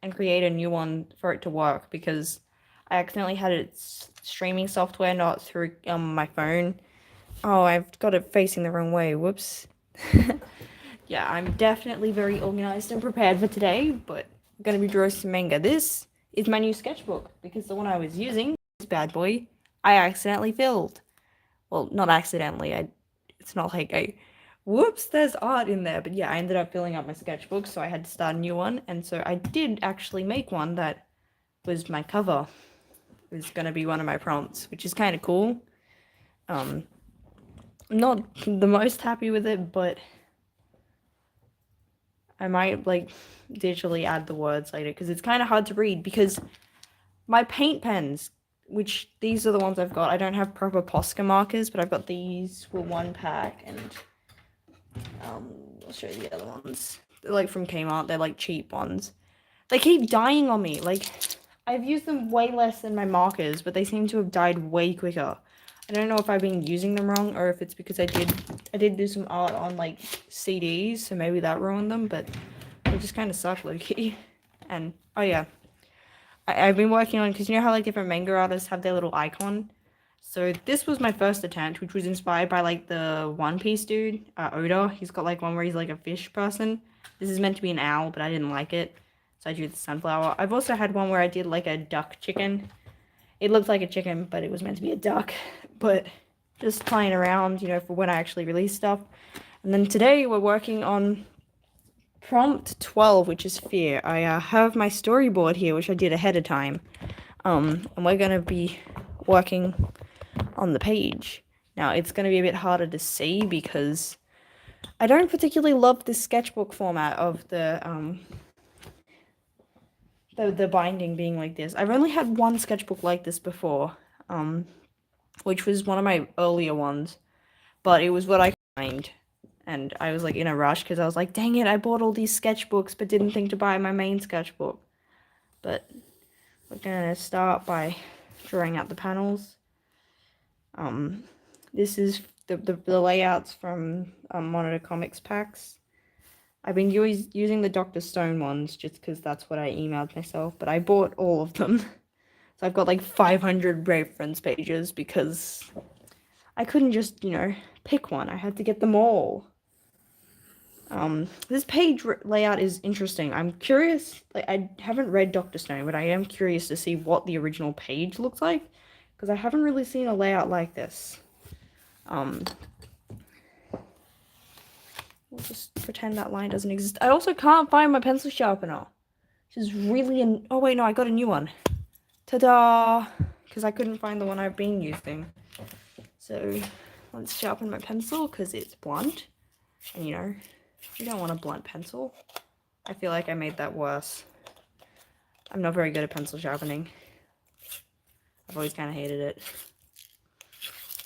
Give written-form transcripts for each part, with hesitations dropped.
and create a new one for it to work because I accidentally had its streaming software not through my phone. Oh, I've got it facing the wrong way. Whoops. Yeah, I'm definitely very organized and prepared for today, but I'm gonna be drawing some manga. This is my new sketchbook because the one I was using, this bad boy, I accidentally filled. Well, not accidentally. It's not like I, whoops, there's art in there. But yeah, I ended up filling up my sketchbook, so I had to start a new one. And so I did actually make one that was my cover. It was gonna be one of my prompts, which is kind of cool. I'm not the most happy with it, but I might like digitally add the words later because it's kind of hard to read because my paint pens, which these are the ones I've got. I don't have proper Posca markers, but I've got these for one pack, and I'll show you the other ones. They're like from Kmart. They're like cheap ones. They keep dying on me. Like I've used them way less than my markers, but they seem to have died way quicker. I don't know if I've been using them wrong or if it's because I did do some art on like CDs, so maybe that ruined them, but they just kind of suck, low-key. And oh yeah, I've been working on, because you know how like different manga artists have their little icon. So this was my first attempt, which was inspired by like the One Piece dude, Oda. He's got like one where he's like a fish person. This is meant to be an owl, but I didn't like it, so I drew the sunflower. I've also had one where I did like a duck chicken. It looked like a chicken, but it was meant to be a duck. But just playing around, you know, for when I actually release stuff. And then today we're working on prompt 12, which is fear. I have my storyboard here, which I did ahead of time. And we're going to be working on the page. Now, it's going to be a bit harder to see because I don't particularly love this sketchbook format of the binding being like this. I've only had one sketchbook like this before, which was one of my earlier ones, but it was what I find, and I was like in a rush because I was like, dang it, I bought all these sketchbooks but didn't think to buy my main sketchbook. But we're gonna start by drawing out the panels. This is the layouts from Monitor Comics packs. I've been using the Dr. Stone ones just because that's what I emailed myself, but I bought all of them. So I've got like 500 reference pages because I couldn't just, you know, pick one. I had to get them all. This page layout is interesting. I'm curious, like I haven't read Dr. Stone, but I am curious to see what the original page looks like because I haven't really seen a layout like this. We'll just pretend that line doesn't exist. I also can't find my pencil sharpener, which is really oh wait, no, I got a new one. Ta-da! Because I couldn't find the one I've been using. So let's sharpen my pencil because it's blunt, and you know, you don't want a blunt pencil. I feel like I made that worse. I'm not very good at pencil sharpening. I've always kind of hated it.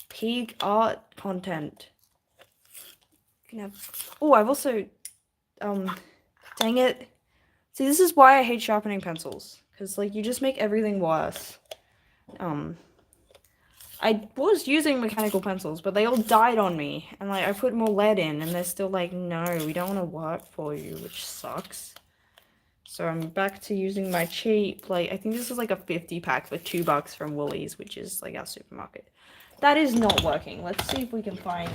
Peak art content. Oh, I've also, dang it. See, this is why I hate sharpening pencils, because like you just make everything worse. I was using mechanical pencils, but they all died on me, and like I put more lead in, and they're still like, no, we don't want to work for you, which sucks. So I'm back to using my cheap, like I think this is like a 50 pack for $2 from Woolies, which is like our supermarket. That is not working. Let's see if we can find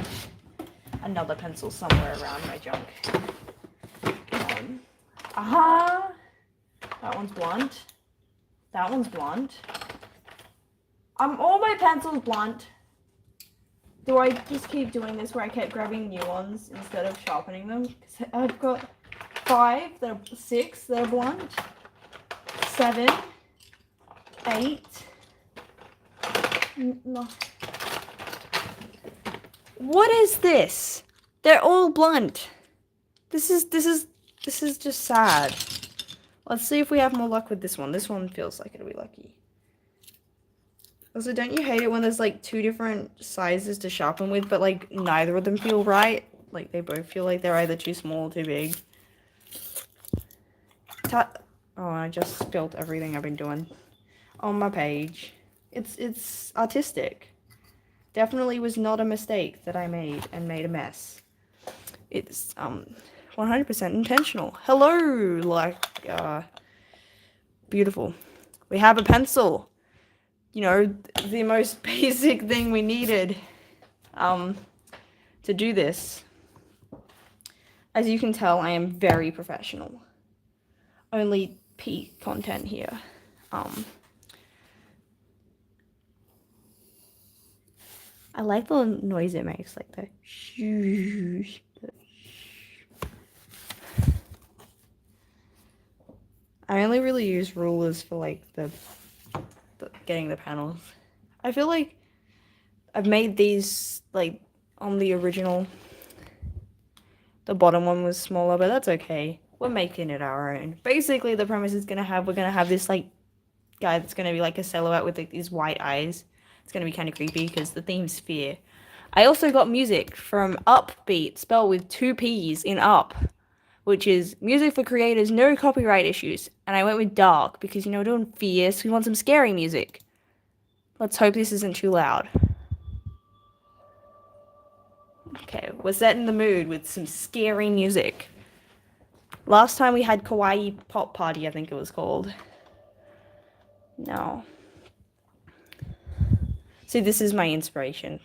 another pencil somewhere around my junk. Aha! That one's blunt. That one's blunt. All my pencils blunt. Do I just keep doing this where I kept grabbing new ones instead of sharpening them? Because I've got 6 that are blunt. 7. 8. No. What is this? They're all blunt. This is just sad. Let's see if we have more luck with this one. This one feels like it'll be lucky. Also, don't you hate it when there's like 2 different sizes to sharpen with, but like neither of them feel right? Like they both feel like they're either too small or too big. Oh, I just spilled everything I've been doing on my page. It's artistic. Definitely was not a mistake that I made and made a mess. It's 100% intentional. Hello, like Beautiful. We have a pencil. You know, the most basic thing we needed to do this. As you can tell, I am very professional. Only peak content here. I like the noise it makes, like the shoosh. I only really use rulers for like the getting the panels. I feel like I've made these like on the original. The bottom one was smaller, but that's okay. We're making it our own. Basically, the premise is we're gonna have this like guy that's gonna be like a silhouette with like these white eyes. It's gonna be kind of creepy because the theme's fear. I also got music from Upbeat, spelled with 2 P's in up, which is music for creators, no copyright issues. And I went with dark because, you know, we're doing fierce. We want some scary music. Let's hope this isn't too loud. Okay, we're setting the mood with some scary music. Last time we had Kawaii Pop Party, I think it was called. No. See, this is my inspiration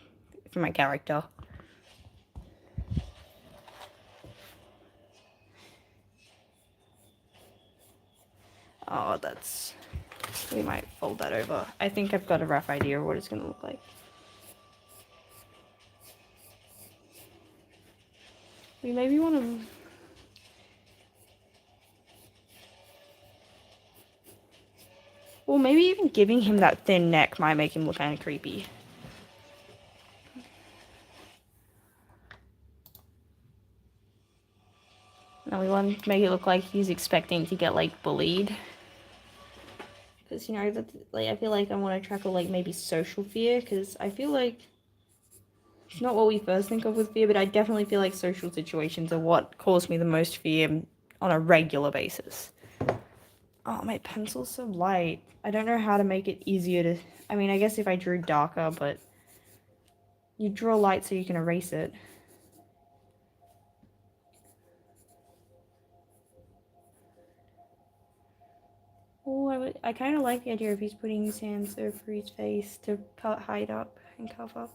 for my character. Oh, that's... We might fold that over. I think I've got a rough idea of what it's going to look like. We maybe want to... Well, maybe even giving him that thin neck might make him look kind of creepy. Now we want to make it look like he's expecting to get, like, bullied. Because, you know, like, I feel like I want to tackle, like, maybe social fear. Because I feel like it's not what we first think of with fear, but I definitely feel like social situations are what cause me the most fear on a regular basis. Oh, my pencil's so light. I don't know how to make it easier to... I mean, I guess if I drew darker, but... You draw light so you can erase it. Oh, I kind of like the idea of he's putting his hands over his face to hide up and cover.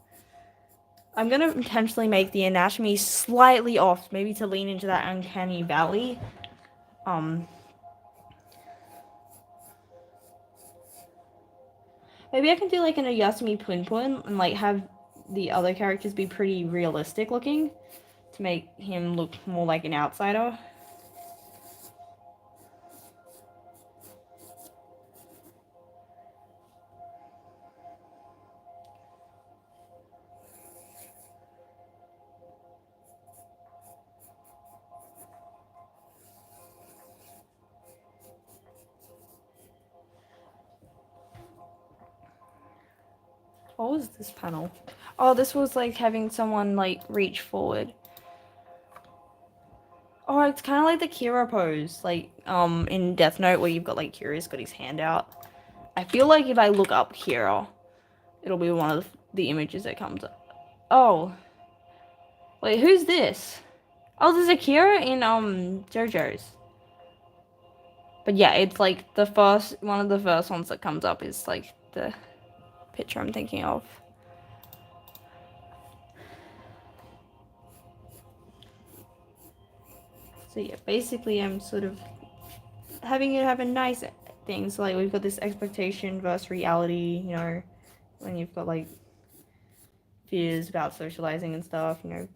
I'm going to intentionally make the anatomy slightly off, maybe to lean into that uncanny valley. Maybe I can do like an Oyasumi Punpun and like have the other characters be pretty realistic looking to make him look more like an outsider. What was this panel? Oh, this was like having someone like reach forward. Oh, it's kind of like the Kira pose, like in Death Note where you've got like Kira's got his hand out. I feel like if I look up Kira, it'll be one of the images that comes up. Oh, wait, who's this? Oh, there's a Kira in JoJo's. But yeah, it's like one of the first ones that comes up is like the picture I'm thinking of. So yeah, basically I'm sort of having it have a nice thing. So like we've got this expectation versus reality, you know, when you've got like fears about socializing and stuff, you know,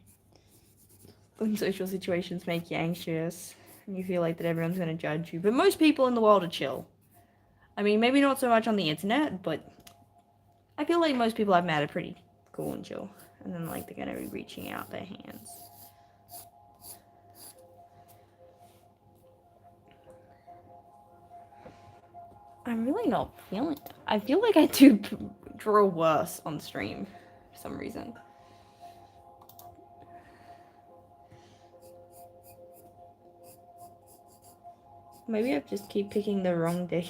when social situations make you anxious and you feel like that everyone's going to judge you. But most people in the world are chill. I mean, maybe not so much on the internet, but I feel like most people I've met are pretty cool and chill. And then like they're going to be reaching out their hands. I'm really not feeling it. I feel like I do draw worse on stream for some reason. Maybe I just keep picking the wrong day.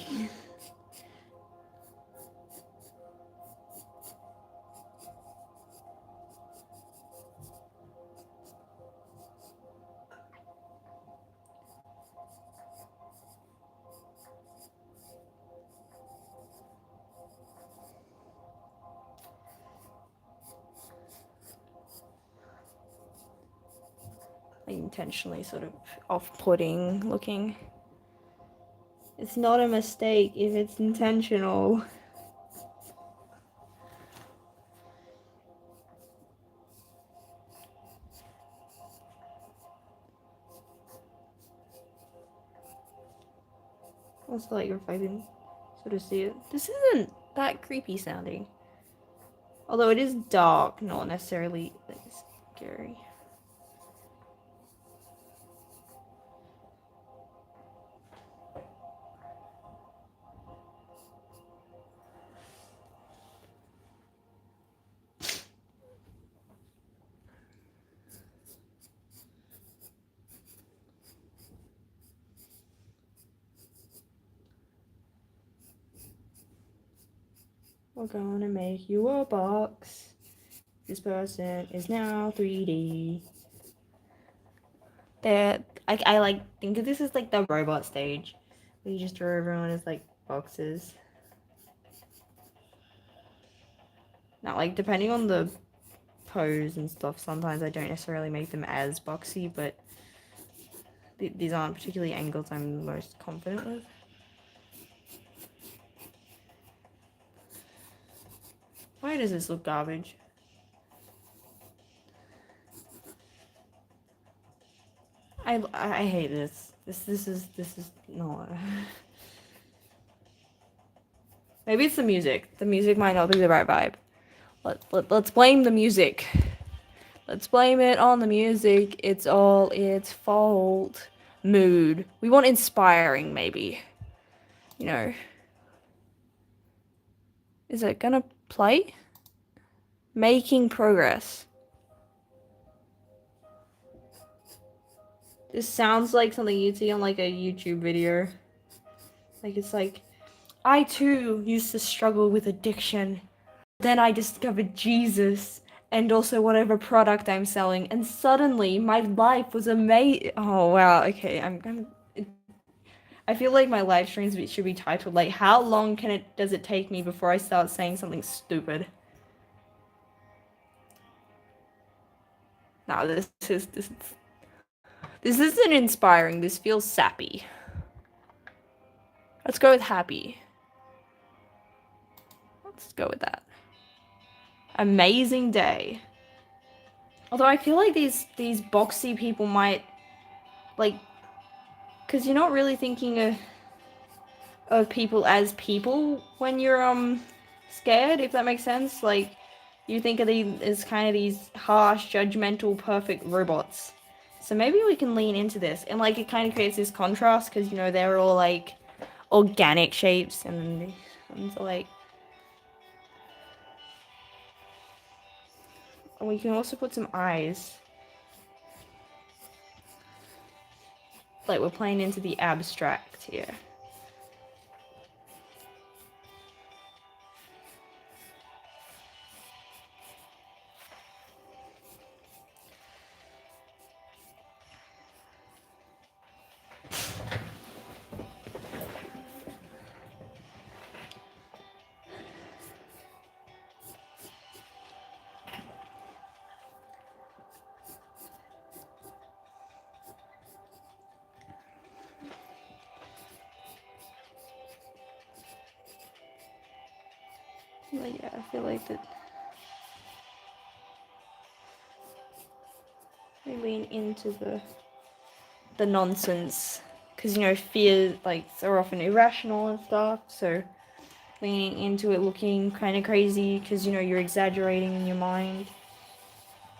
like intentionally sort of off-putting looking. It's not a mistake if it's intentional. Also, like, if I can sort of see it. This isn't that creepy sounding. Although it is dark, not necessarily like scary. We're gonna make you a box. This person is now 3D. I like think of this as like the robot stage. Where you just draw everyone as like boxes. Now, like, depending on the pose and stuff, sometimes I don't necessarily make them as boxy, but these aren't particularly angles I'm most confident with. Why does this look garbage? I hate this. This is not. Maybe it's the music. The music might not be the right vibe. Let's blame the music. Let's blame it on the music. It's all its fault. Mood. We want inspiring, maybe. You know. Is it gonna play? Making progress. This sounds like something you'd see on like a YouTube video. Like it's like, I too used to struggle with addiction. Then I discovered Jesus and also whatever product I'm selling, and suddenly my life was amazing. Oh wow, okay, I feel like my live streams should be titled like, how long does it take me before I start saying something stupid? No, this isn't inspiring. This feels sappy. Let's go with happy. Let's go with that. Amazing day. Although I feel like these boxy people might, like, because you're not really thinking of people as people when you're scared, if that makes sense. Like, you think of these as kind of these harsh, judgmental, perfect robots. So maybe we can lean into this, and like it kind of creates this contrast because, you know, they're all like organic shapes and these ones are like. And we can also put some eyes. Like we're playing into the abstract here. But yeah, I feel like that we lean into the nonsense, because, you know, fear, like, are often irrational and stuff, so leaning into it looking kind of crazy because, you know, you're exaggerating in your mind.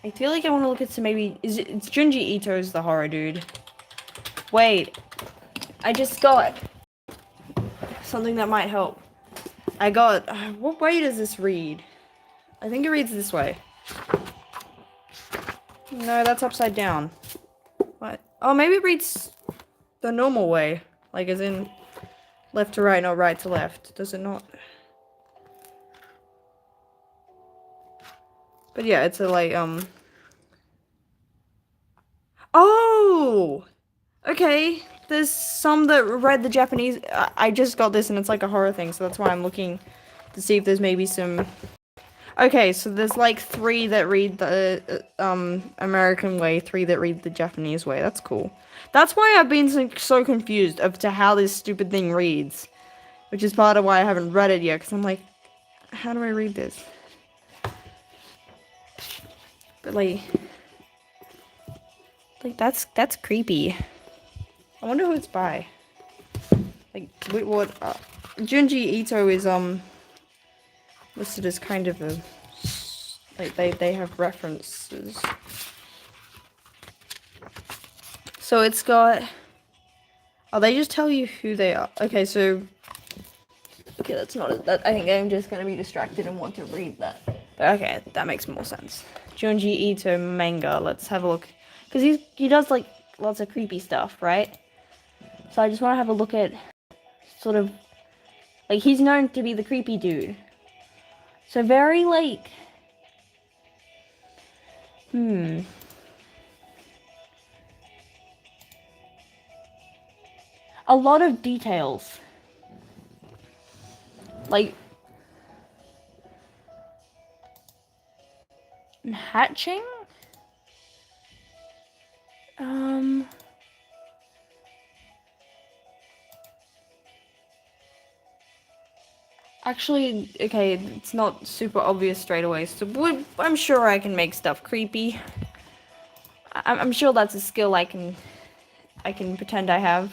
I feel like I want to look at some, maybe it's Junji Ito's The Horror Dude. Wait, I just got something that might help. I got, what way does this read? I think it reads this way. No, that's upside down. What? Oh, maybe it reads the normal way. Like, as in left to right, not right to left. Does it not? But yeah, it's a, like, Oh! Okay. There's some that read the Japanese. I just got this and it's like a horror thing, so that's why I'm looking to see if there's maybe some. Okay, so there's like 3 that read the American way, 3 that read the Japanese way. That's cool. That's why I've been so confused as to how this stupid thing reads, which is part of why I haven't read it yet. Because I'm like, how do I read this? But like that's creepy. I wonder who it's by. Like, what? Junji Ito is listed as kind of a, like, they have references. So it's got. Oh, they just tell you who they are. Okay, so. Okay, that's not that. I think I'm just gonna be distracted and want to read that. But okay, that makes more sense. Junji Ito manga. Let's have a look, because he does like lots of creepy stuff, right? So I just want to have a look at sort of like he's known to be the creepy dude. So very like a lot of details. Like hatching? Actually, okay, it's not super obvious straight away, so I'm sure I can make stuff creepy. I'm sure that's a skill I can pretend I have.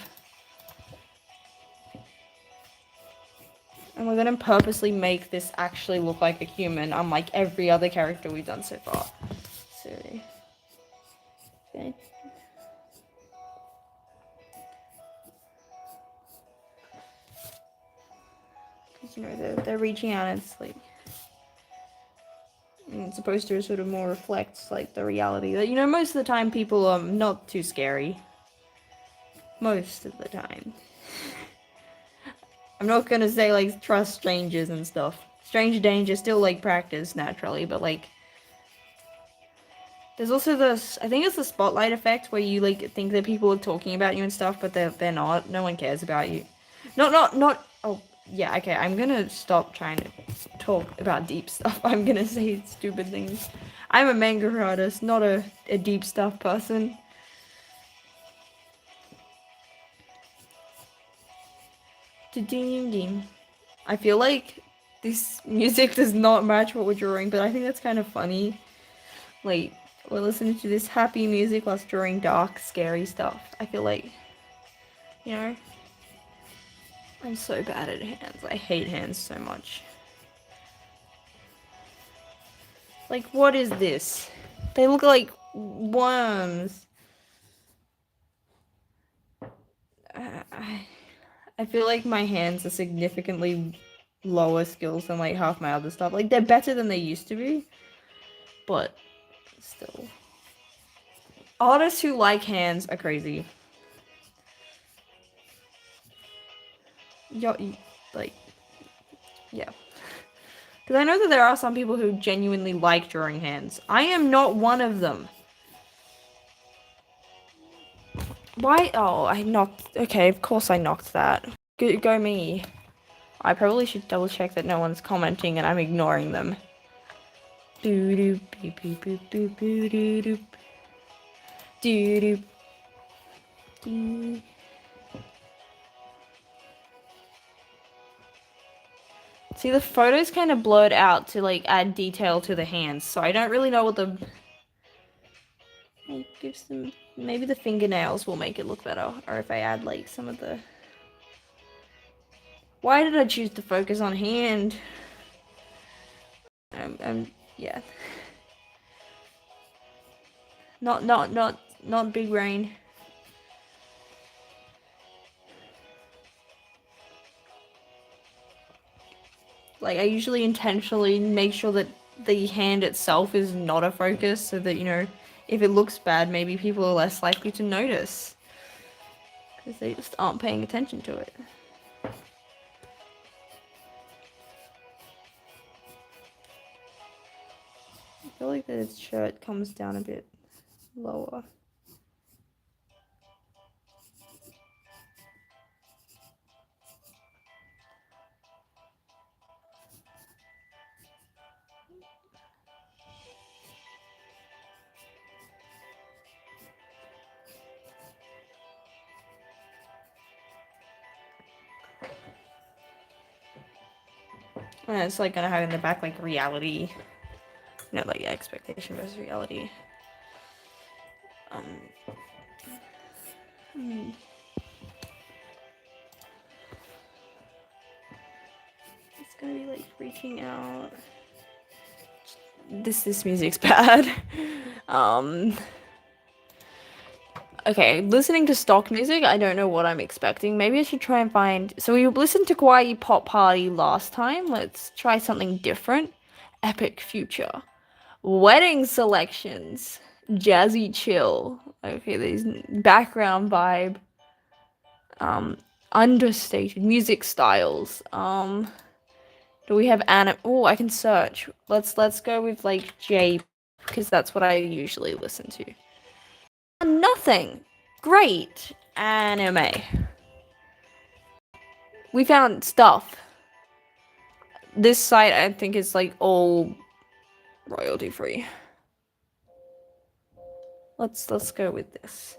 And we're gonna purposely make this actually look like a human, unlike every other character we've done so far. So, okay. Because, you know, they're reaching out and it's like, it's supposed to sort of more reflect like the reality that, you know, most of the time people are not too scary. Most of the time. I'm not gonna say like trust strangers and stuff. Stranger danger still like practice naturally, but like there's also this, I think it's the spotlight effect where you like think that people are talking about you and stuff, but they're not. No one cares about you. Not oh yeah, okay, I'm gonna stop trying to talk about deep stuff. I'm gonna say stupid things. I'm a manga artist, not a deep stuff person. I feel like this music does not match what we're drawing, but I think that's kind of funny. Like, we're listening to this happy music whilst drawing dark, scary stuff. I feel like, you know, I'm so bad at hands. I hate hands so much. Like, what is this? They look like worms. I feel like my hands are significantly lower skills than like half my other stuff. Like, they're better than they used to be, but still. Artists who like hands are crazy. Yo, like, yeah. Because I know that there are some people who genuinely like drawing hands. I am not one of them. Why? Oh, I knocked. Okay, of course I knocked that. Go me. I probably should double check that no one's commenting and I'm ignoring them. Doo doo beep beep beep doo doo doo doo doo doo. See, the photo's kind of blurred out to like add detail to the hands, so I don't really know what the. It gives them. Maybe the fingernails will make it look better, or if I add like some of the. Why did I choose to focus on hand? Yeah. Not big brain. Like, I usually intentionally make sure that the hand itself is not a focus so that, you know, if it looks bad, maybe people are less likely to notice. Because they just aren't paying attention to it. I feel like the shirt comes down a bit lower. And it's like gonna have in the back like reality, like expectation versus reality. Hmm. It's gonna be like reaching out. This music's bad. Okay, listening to stock music, I don't know what I'm expecting. Maybe I should try and find. So we listened to Kawaii Pop Party last time. Let's try something different. Epic Future. Wedding selections. Jazzy chill. Okay, there's background vibe. Understated music styles. Do we have Oh, I can search. Let's go with like J, because that's what I usually listen to. Nothing. Great. Anime. We found stuff. This site I think is like all royalty free. Let's go with this.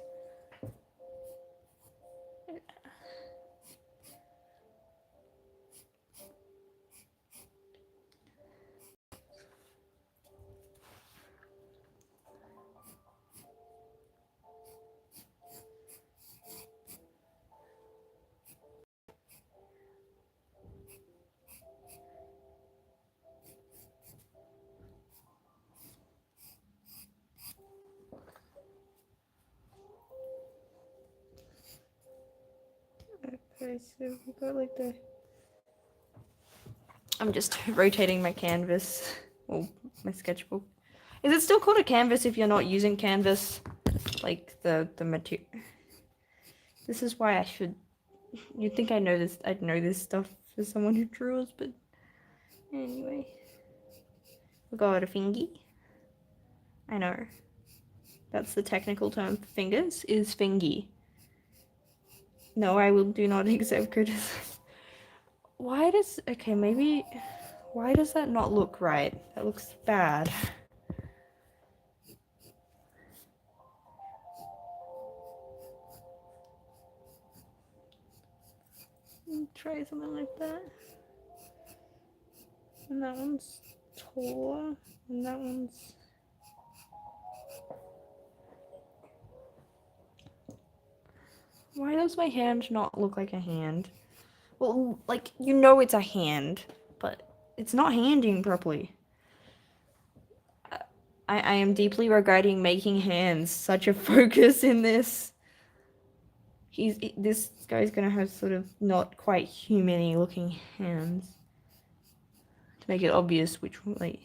Okay, so we got like the. I'm just rotating my canvas, or my sketchbook. Is it still called a canvas if you're not using canvas? Like the material. This is why I should. You'd think I know this. I'd know this stuff for someone who draws, but anyway. We got a fingy. I know. That's the technical term for fingers. Is fingy. No, I will do not accept criticism. Why does okay? Maybe. Why does that not look right? That looks bad. Try something like that. And that one's taller. And that one's. Why does my hand not look like a hand? Well, like, you know it's a hand, but it's not handing properly. I am deeply regretting making hands such a focus in this. This guy's gonna have sort of not quite human-y looking hands. To make it obvious which, like...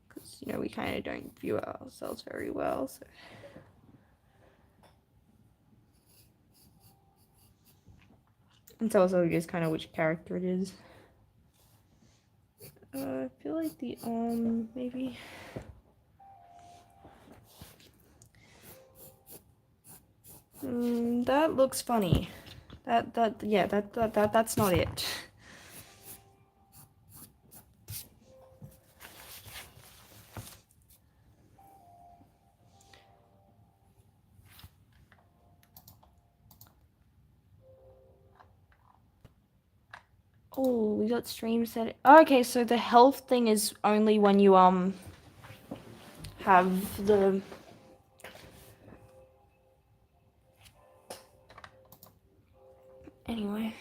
Because, we kind of don't view ourselves very well, so... And so also just kind of which character it is. I feel like the maybe. That looks funny. That's not it. Oh, we got stream set. Oh, okay, so the health thing is only when you have the. Anyway,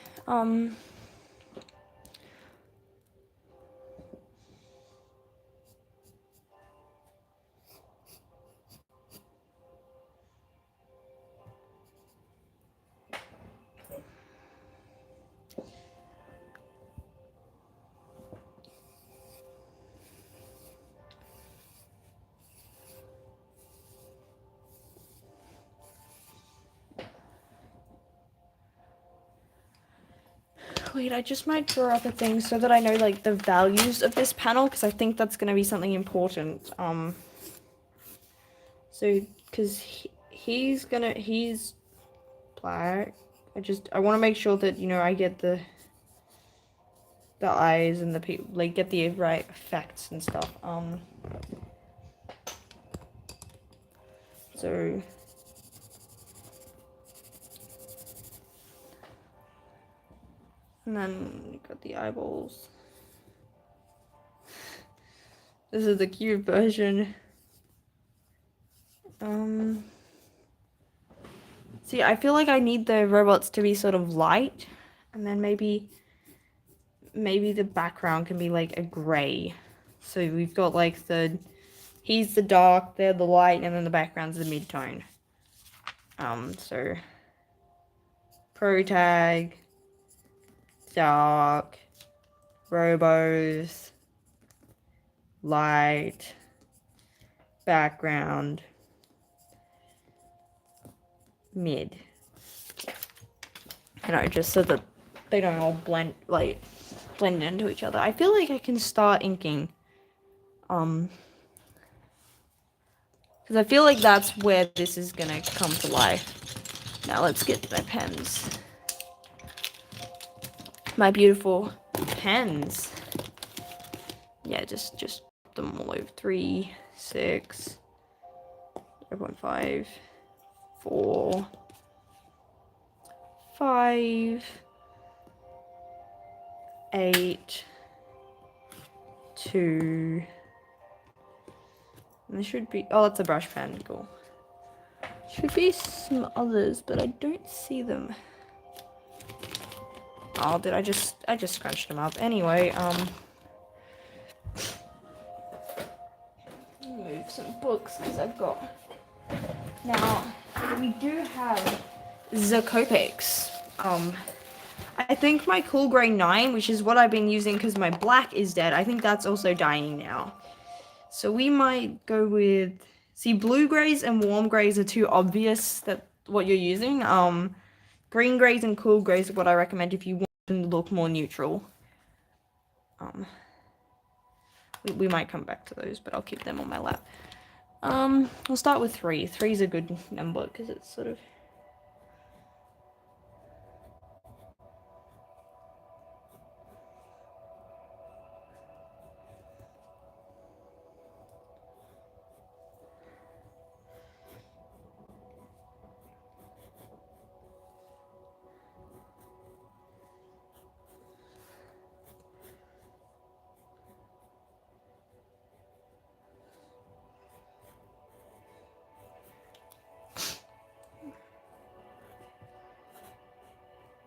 wait, I just might draw up a thing so that I know like the values of this panel, because I think that's gonna be something important. So because he's black. I want to make sure that I get the eyes and the people, like, get the right effects and stuff. So and then you got the eyeballs. This is the cute version. See, I feel like I need the robots to be sort of light, and then maybe the background can be like a gray. So we've got like he's the dark, they're the light, and then the background's the mid-tone. So pro tag, dark, robos, light, background, mid. You know, just so that they don't all blend into each other. I feel like I can start inking. Because I feel like that's where this is gonna come to life. Now let's get my pens. My beautiful pens. Yeah, just put them all over 3, 6, 0.5, 4, 5, 8, 2. And there should be, oh, that's a brush pen, cool. Should be some others, but I don't see them. Oh, I just scrunched them up. Anyway, move some books because I've got. Now we do have the Copics. I think my Cool Grey 9, which is what I've been using because my black is dead. I think that's also dying now. So we might go with. See, blue grays and warm grays are too obvious that what you're using. Green grays and cool grays are what I recommend if you want them to look more neutral. We might come back to those, but I'll keep them on my lap. We'll start with 3. 3 is a good number because it's sort of.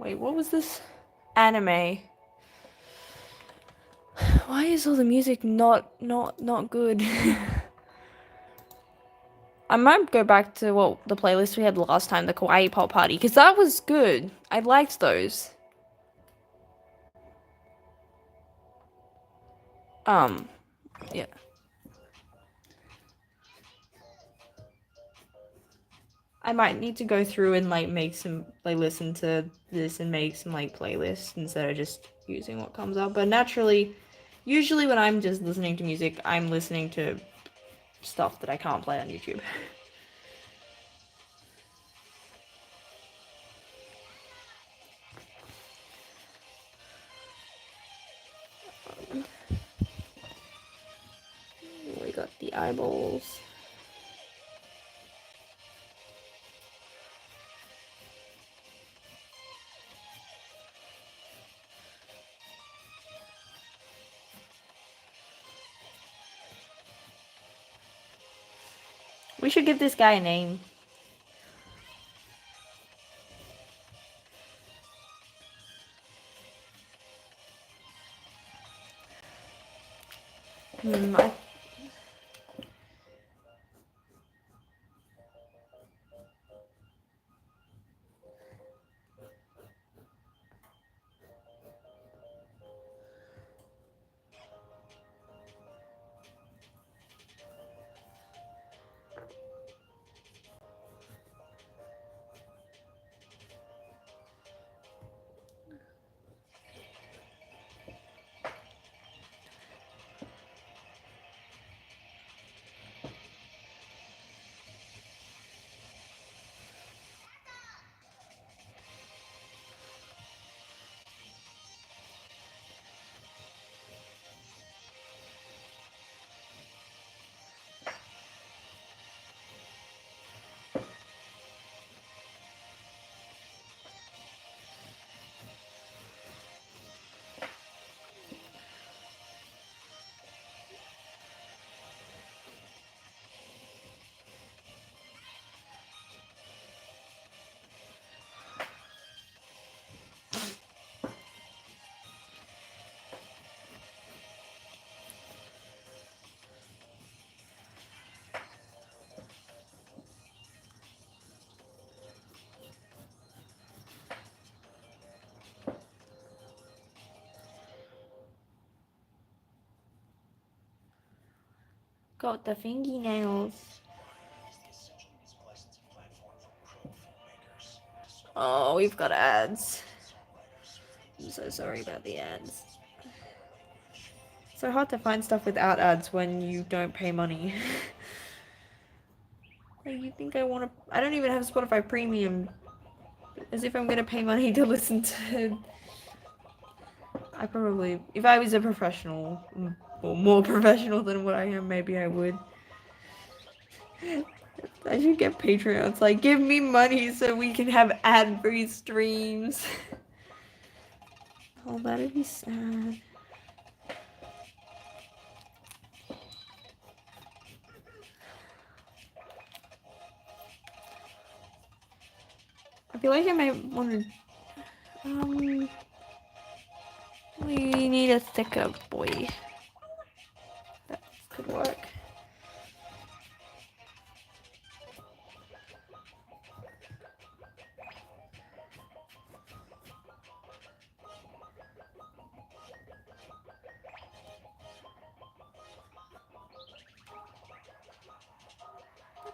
Wait, what was this? Anime. Why is all the music not good? I might go back to the playlist we had last time, the Kawaii Pop Party, because that was good. I liked those. Yeah. I might need to go through and make some listen to this and make some playlists instead of just using what comes up. But naturally, usually when I'm just listening to music, I'm listening to stuff that I can't play on YouTube. We got the eyeballs. We should give this guy a name. Got the fingernails. Oh, we've got ads. I'm so sorry about the ads. It's so hard to find stuff without ads when you don't pay money. Like, you think I want to... I don't even have Spotify Premium. As if I'm gonna pay money to listen to... I probably... If I was a professional, or more professional than what I am, maybe I would. I should get Patreons. Like, give me money so we can have ad-free streams. Oh, that'd be sad. I feel like I might want to... we need a thicker boy. That could work.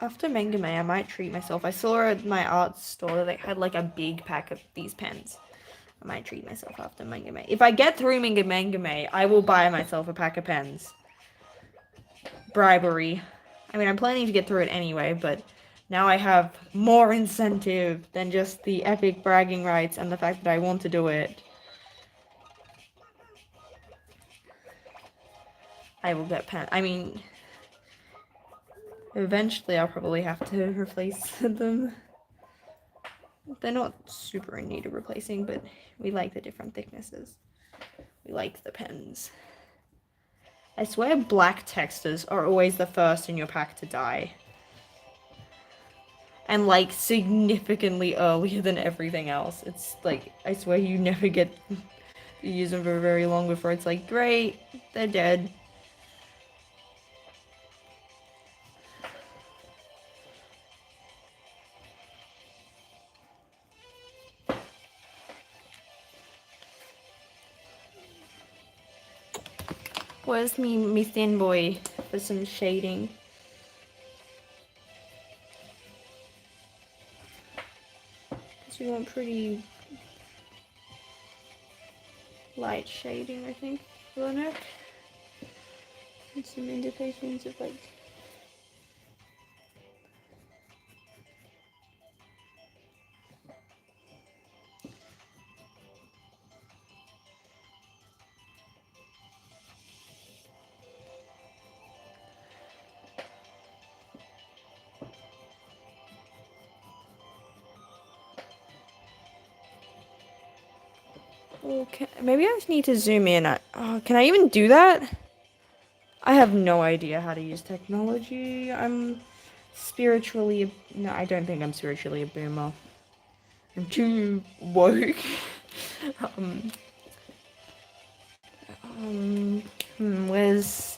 After Manga May, I might treat myself. I saw at my art store that they had like a big pack of these pens. I might treat myself after Manga May. If I get through Manga May, I will buy myself a pack of pens. Bribery. I mean, I'm planning to get through it anyway, but now I have more incentive than just the epic bragging rights and the fact that I want to do it. I will get pen. I mean, eventually I'll probably have to replace them. They're not super in need of replacing, but we like the different thicknesses. We like the pens. I swear black textures are always the first in your pack to die. And like significantly earlier than everything else. It's like, I swear you never get to use them for very long before it's like, great, they're dead. Where's me thin boy for some shading? Because we want pretty light shading, I think, for the neck. And some indications of like... Okay, maybe I just need to zoom in. Can I even do that? I have no idea how to use technology. I'm spiritually... No, I don't think I'm spiritually a boomer. I'm too woke. Where's...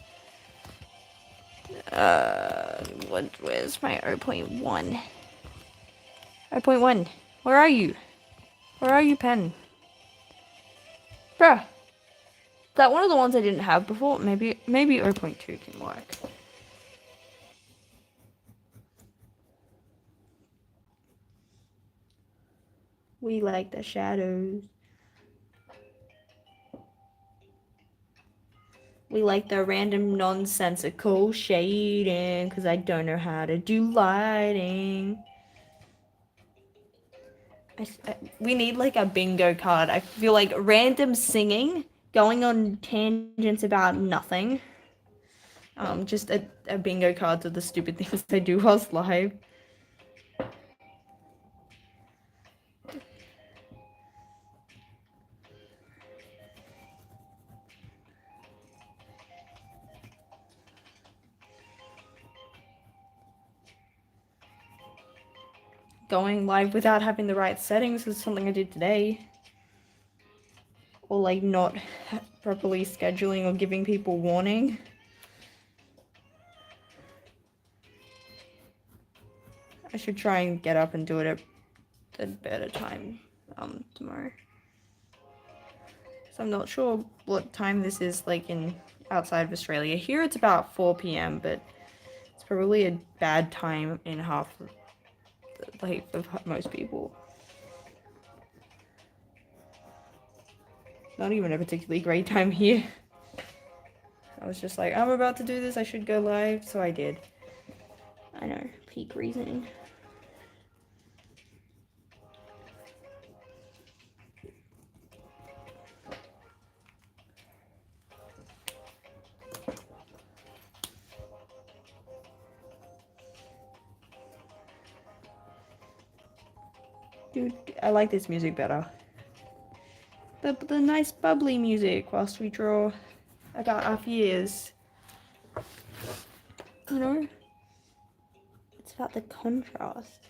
where's my 0.1? 0.1. Where are you? Where are you, pen? Bruh. Is that one of the ones I didn't have before? Maybe 0.2 can work. We like the shadows. We like the random nonsensical shading because I don't know how to do lighting. We need like a bingo card. I feel like random singing, going on tangents about nothing. Just a bingo card of the stupid things I do whilst live. Going live without having the right settings is something I did today. Or like not properly scheduling or giving people warning. I should try and get up and do it at a better time tomorrow. So I'm not sure what time this is like in outside of Australia. Here it's about 4 p.m, but probably a bad time in half, like, of most people. Not even a particularly great time here. I was just like, I'm about to do this, I should go live, so I did. I know, peak reasoning. Dude, I like this music better. The nice bubbly music whilst we draw about our fears. You know? It's about the contrast.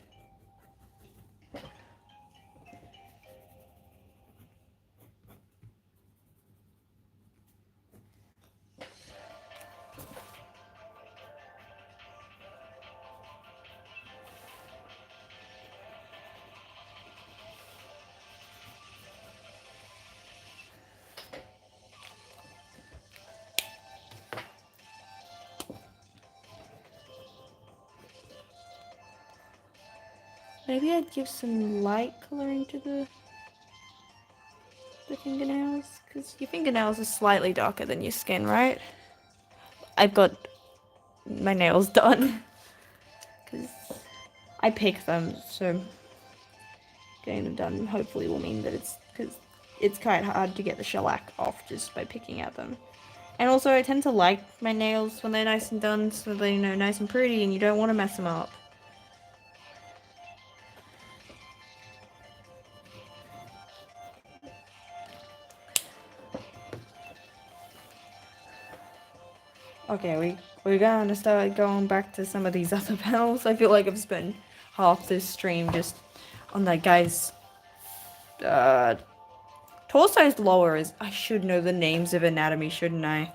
Maybe I'd give some light coloring to the fingernails, because your fingernails are slightly darker than your skin, right? I've got my nails done because I pick them, so getting them done hopefully will mean that it's quite hard to get the shellac off just by picking at them. And also I tend to like my nails when they're nice and done, so they're, you know, nice and pretty, and you don't want to mess them up. Okay, we're gonna start going back to some of these other panels. I feel like I've spent half this stream just on that guy's torso's lower. I should know the names of anatomy, shouldn't I?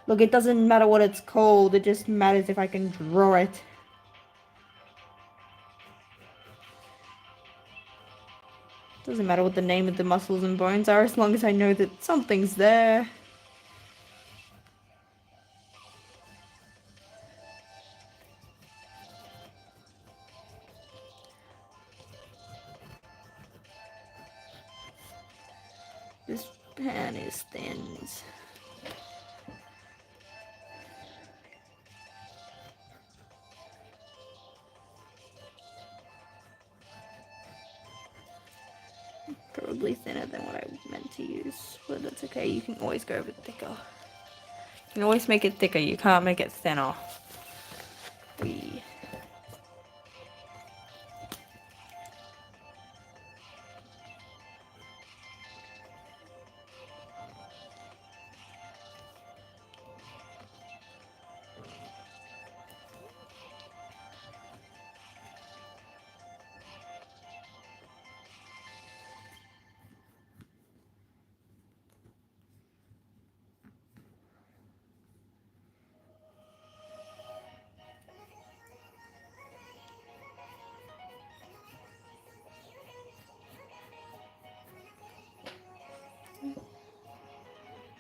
Look, it doesn't matter what it's called, it just matters if I can draw it. Doesn't matter what the name of the muscles and bones are, as long as I know that something's there. This pen is thin. Probably thinner than what I meant to use, but that's okay. You can always go with thicker. You can always make it thicker. You can't make it thinner.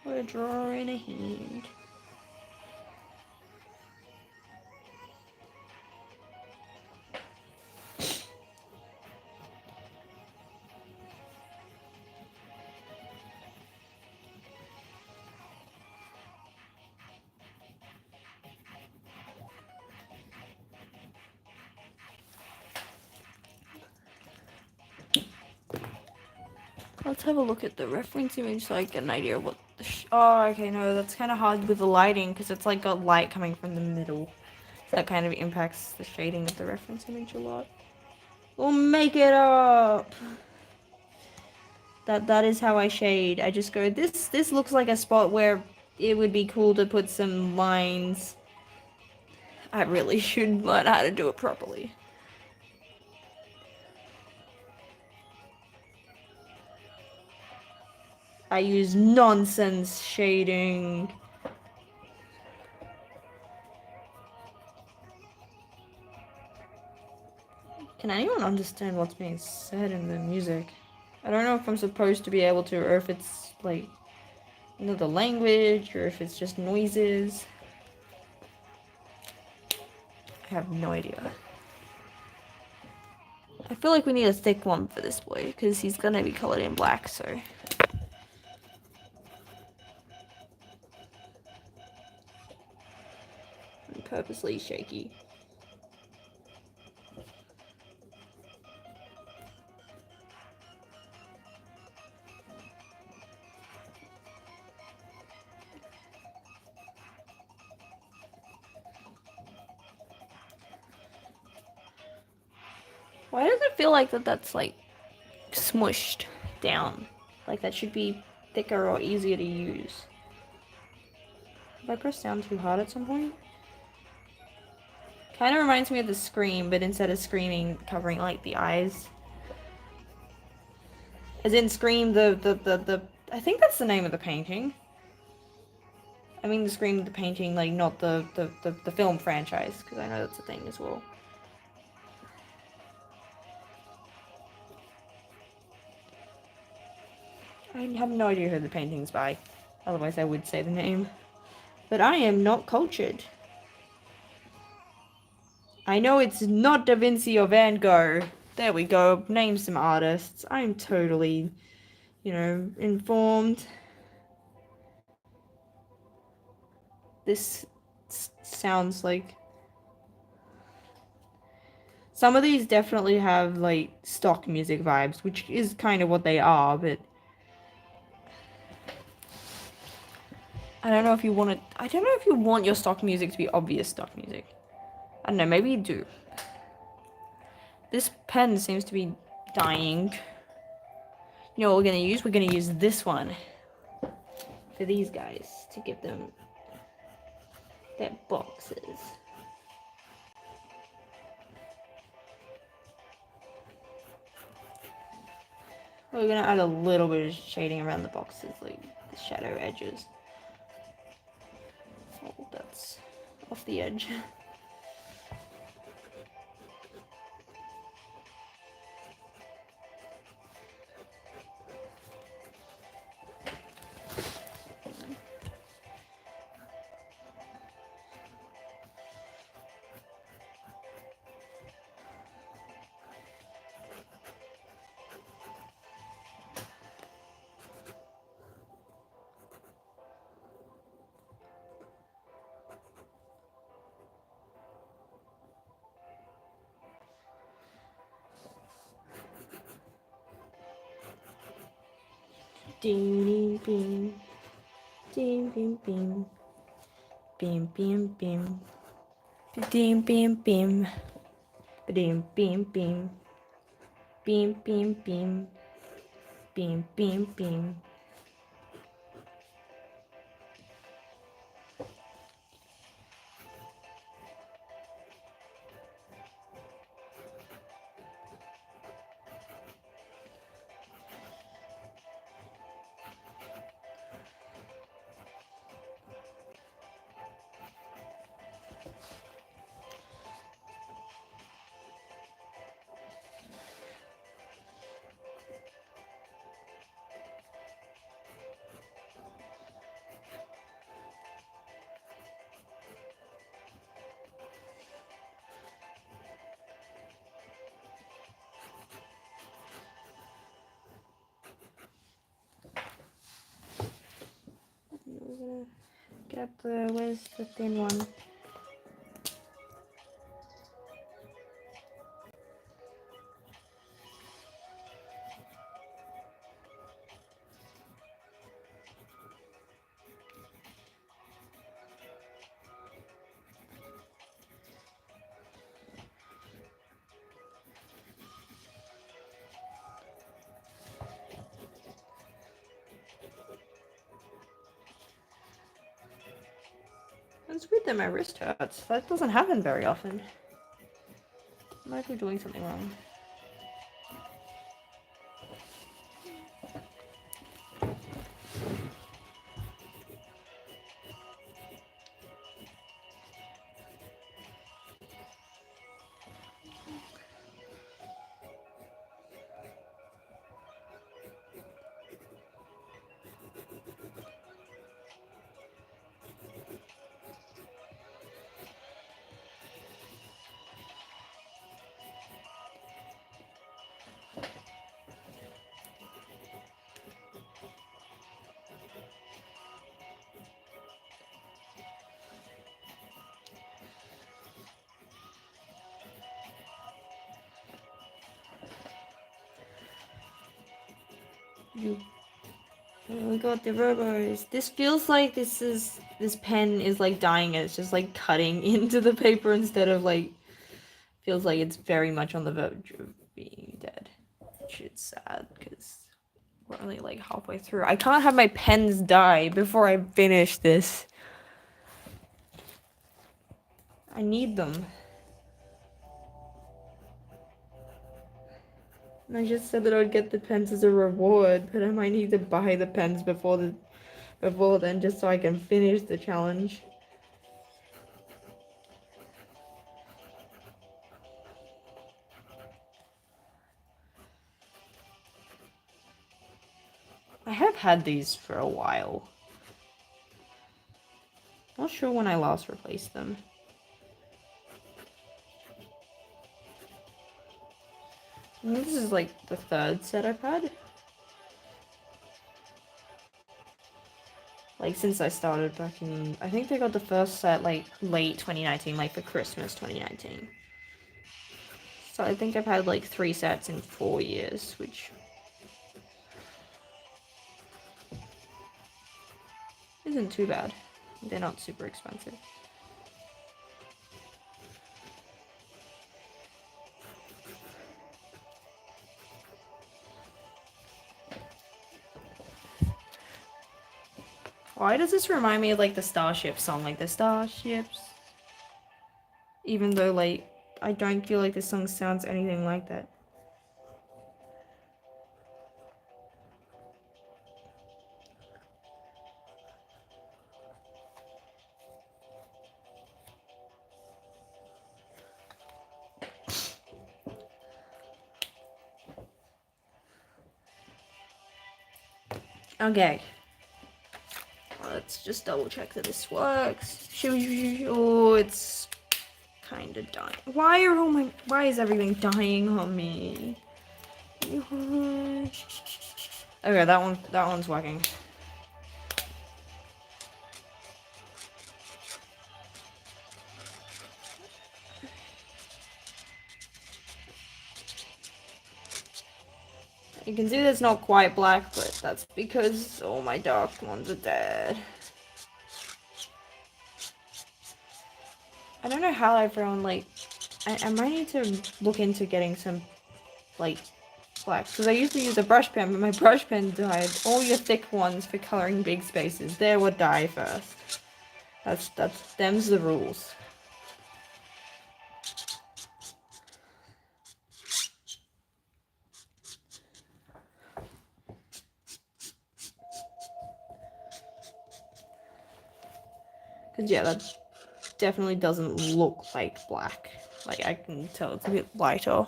We're drawing a hand. Let's have a look at the reference image so I get an idea of what the oh, okay, no, that's kind of hard with the lighting because it's like got light coming from the middle. So that kind of impacts the shading of the reference image a lot. We'll make it up! That is how I shade. I just go, this looks like a spot where it would be cool to put some lines. I really should learn how to do it properly. I use nonsense shading. Can anyone understand what's being said in the music? I don't know if I'm supposed to be able to, or if it's like another language, or if it's just noises. have no idea. I feel like we need a thick one for this boy, because he's gonna be colored in black, so. I'm purposely shaky. Why does it feel like that's like smushed down? Like that should be thicker or easier to use. Have I pressed down too hard at some point? Kind of reminds me of the Scream, but instead of screaming, covering like the eyes. As in Scream, the I think that's the name of the painting. I mean the Scream, the painting, like not the film franchise, because I know that's a thing as well. I have no idea who the painting's by. Otherwise I would say the name. But I am not cultured. I know it's not Da Vinci or Van Gogh. There we go. Name some artists. I'm totally, informed. This sounds like... Some of these definitely have, like, stock music vibes, which is kind of what they are, but... I don't know if you want it... I don't know if you want your stock music to be obvious stock music. I don't know, maybe you do. This pen seems to be dying. You know what we're gonna use? We're gonna use this one. For these guys. To give them... their boxes. We're gonna add a little bit of shading around the boxes, like the shadow edges. Oh, that's off the edge. Ding ding ding ding ding bim bim bim bim bim bim bim bim bim bim bim bim bim bim bim. We're gonna get where's the thin one? It's weird that my wrist hurts. That doesn't happen very often. I might be doing something wrong. we got the robos. This feels like this pen is like dying and it's just like cutting into the paper instead of like feels like it's very much on the verge of being dead. Which is sad because we're only like halfway through. I can't have my pens die before I finish this. I need them. And I just said that I would get the pens as a reward, but I might need to buy the pens before then just so I can finish the challenge. I have had these for a while. Not sure when I last replaced them. And this is like the third set I've had. Like since I started back in, I think they got the first set like late 2019, like for Christmas 2019. So I think I've had like 3 sets in 4 years, which isn't too bad. They're not super expensive. Why does this remind me of like the Starship song, like the Starships? Even though like I don't feel like this song sounds anything like that. Okay. Let's just double check that this works. Oh, it's kind of dying. Why is everything dying on me? Okay, that one's working. You can see that's not quite black, but that's because all my dark ones are dead. I don't know how everyone, like, I might need to look into getting some, like, black. Because I used to use a brush pen, but my brush pen died. All your thick ones for coloring big spaces, they would die first. Them's the rules. Because, yeah, that definitely doesn't look like black. Like, I can tell it's a bit lighter.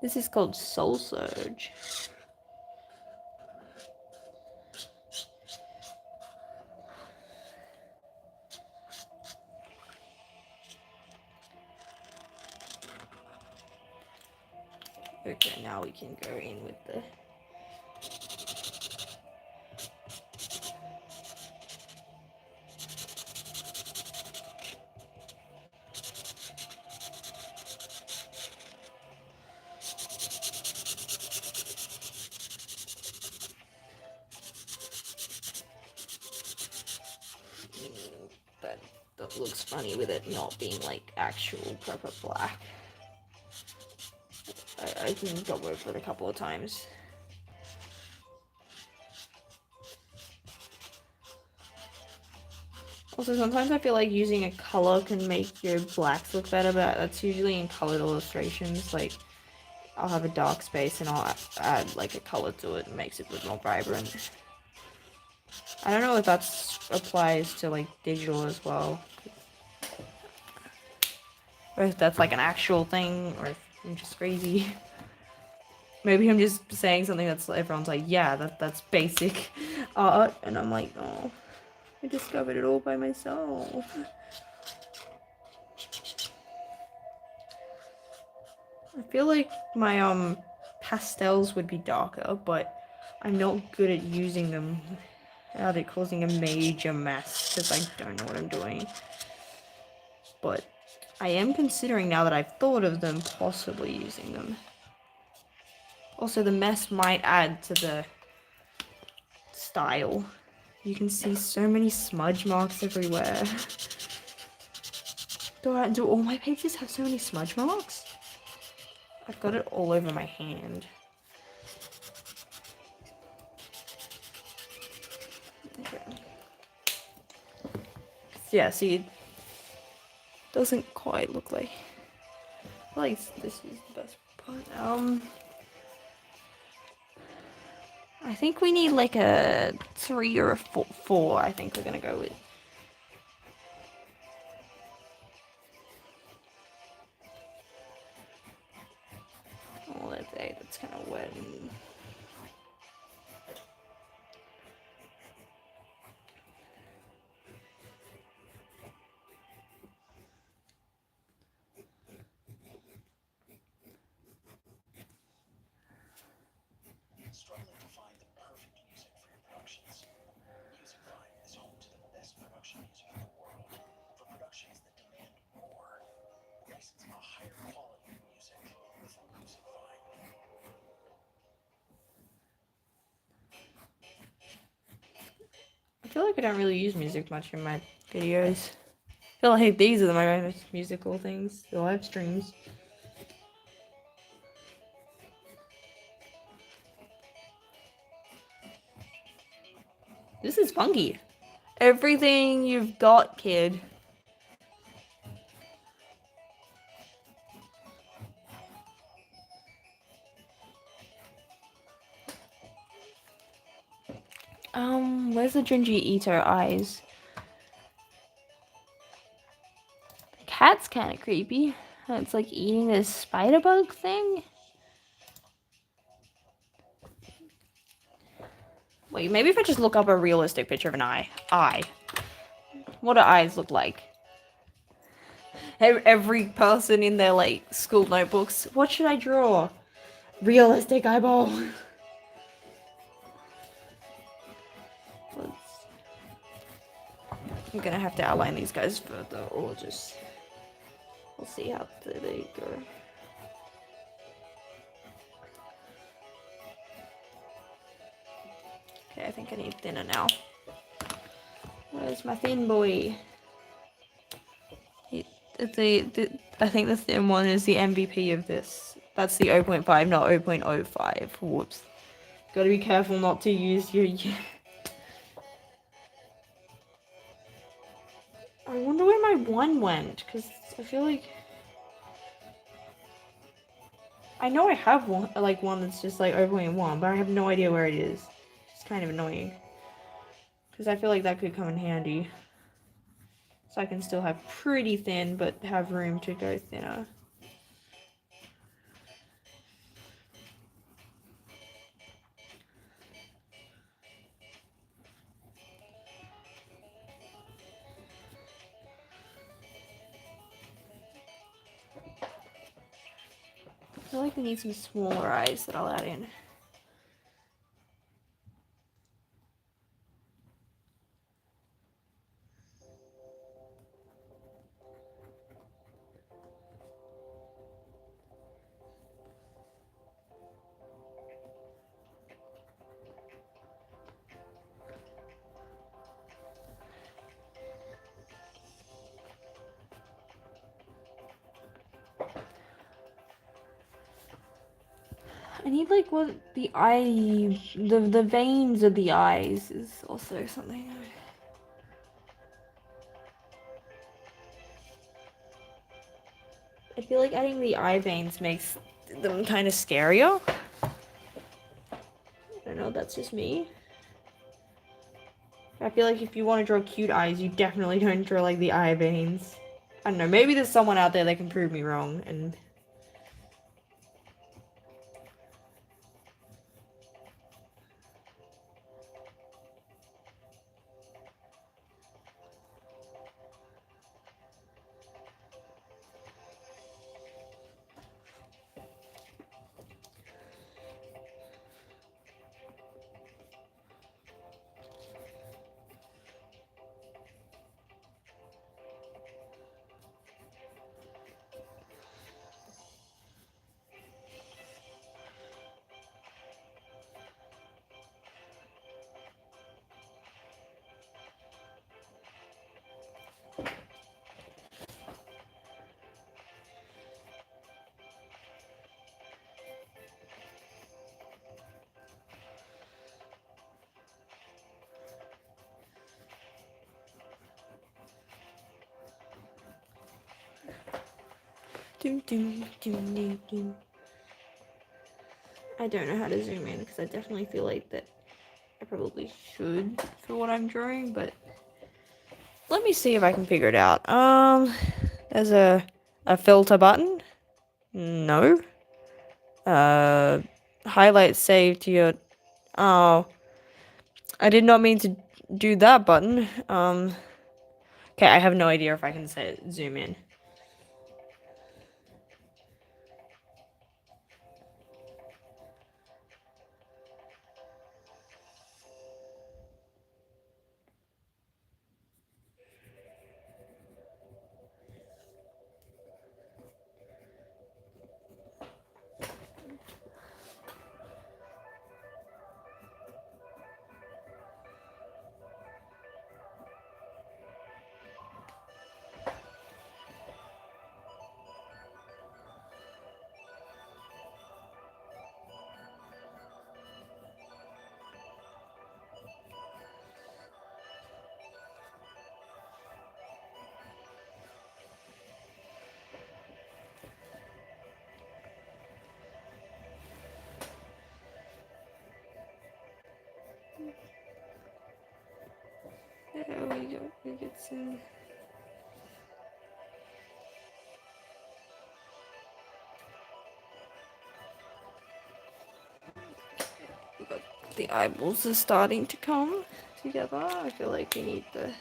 This is called Soul Surge. Okay, now we can go in with the... That looks funny with it not being like actual proper black. I can go over it a couple of times. Also, sometimes I feel like using a color can make your blacks look better, but that's usually in colored illustrations. Like, I'll have a dark space and I'll add like a color to it and makes it look more vibrant. I don't know if that applies to like digital as well, or if that's like an actual thing, or if I'm just crazy. Maybe I'm just saying something that's everyone's like, yeah, that's basic art, and I'm like, oh, I discovered it all by myself. I feel like my pastels would be darker, but I'm not good at using them without it causing a major mess because I don't know what I'm doing. But I am considering, now that I've thought of them, possibly using them. Also, the mess might add to the style. You can see so many smudge marks everywhere. Do all my pages have so many smudge marks? I've got it all over my hand. Okay. Yeah, see, it doesn't quite look like... this is the best part. I think we need like a 3 or a 4, I think we're gonna go with. Oh, that's kind of wet. I feel like I don't really use music much in my videos. I feel like these are my most musical things, the live streams. This is funky. Everything you've got, kid. Where's the Junji Ito eyes? The cat's kind of creepy. It's like eating this spider bug thing. Wait, maybe if I just look up a realistic picture of an eye. What do eyes look like? Every person in their, like, school notebooks. What should I draw? Realistic eyeball. I'm gonna have to outline these guys further, or just... We'll see how they go. Okay, I think I need thinner now. Where's my thin boy? I think the thin one is the MVP of this. That's the 0.5, not 0.05. Whoops. Gotta be careful not to use your... I wonder where my 1 went, because I feel like... I know I have one that's just like 0.1, but I have no idea where it is. It's kind of annoying. Because I feel like that could come in handy. So I can still have pretty thin, but have room to go thinner. I feel like we need some smaller eyes that I'll add in. I need like what the eye, the veins of the eyes is also something. I feel like adding the eye veins makes them kind of scarier. I don't know, that's just me. I feel like if you want to draw cute eyes, you definitely don't draw like the eye veins. I don't know, maybe there's someone out there that can prove me wrong and... Doom, doom, doom, doom, doom. I don't know how to zoom in because I definitely feel like that I probably should for what I'm drawing, but let me see if I can figure it out. There's a filter button. No. Highlight save to your. Oh, I did not mean to do that button. Okay, I have no idea if I can say zoom in. There we go. We get some. The eyeballs are starting to come together. I feel like we need the.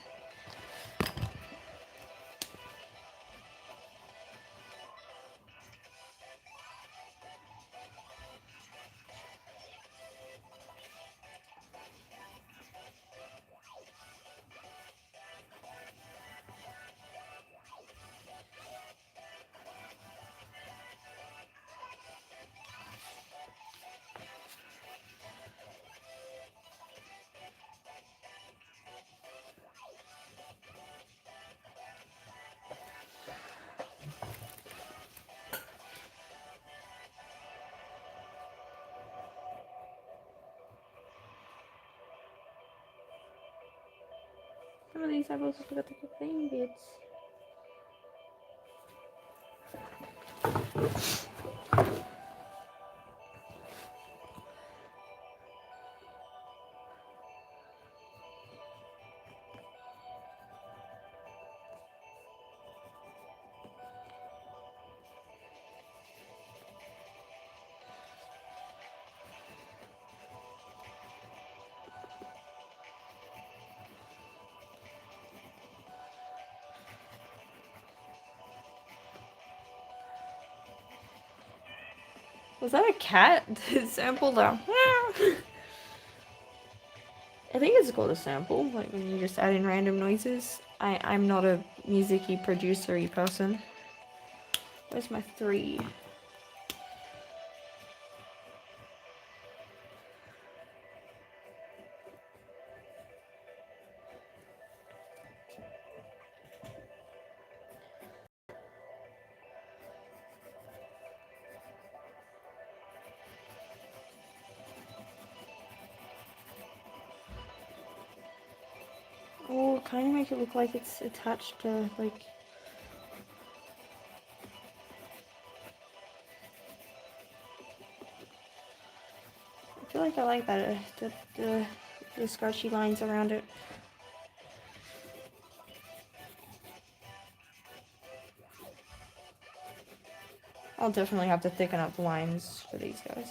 Some of these eyeballs have got the plain bits. Was that a cat? Sample though. I think it's called a sample, like when you just add in random noises. I'm not a music-y, producer-y person. Where's my 3? Oh, kind of make it look like it's attached to, like... I feel like I like that, the scratchy lines around it. I'll definitely have to thicken up the lines for these guys.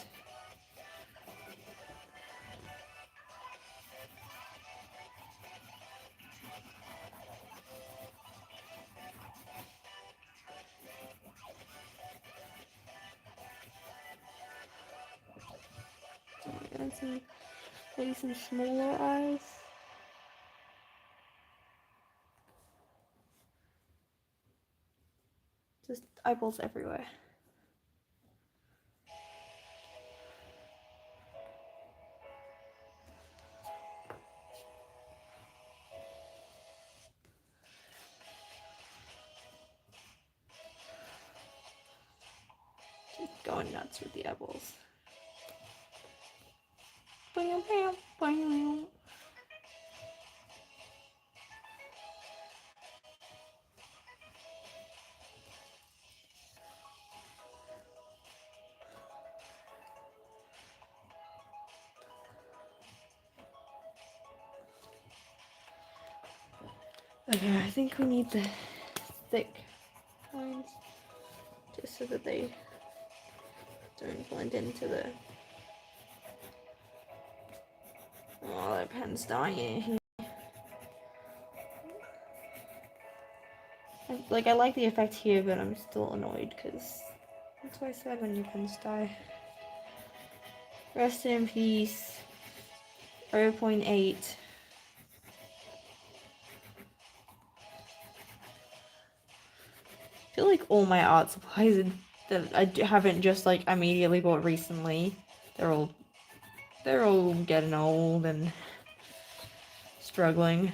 And some, maybe some smaller eyes. Just eyeballs everywhere. Just going nuts with the eyeballs. Bam, bam, bam. Okay, I think we need the thick lines just so that they don't blend into the... Oh, that pen's dying here. I like the effect here, but I'm still annoyed because that's what I said when your pens die. Rest in peace. 0.8. I feel like all my art supplies that I haven't just like immediately bought recently, they're all getting old and struggling.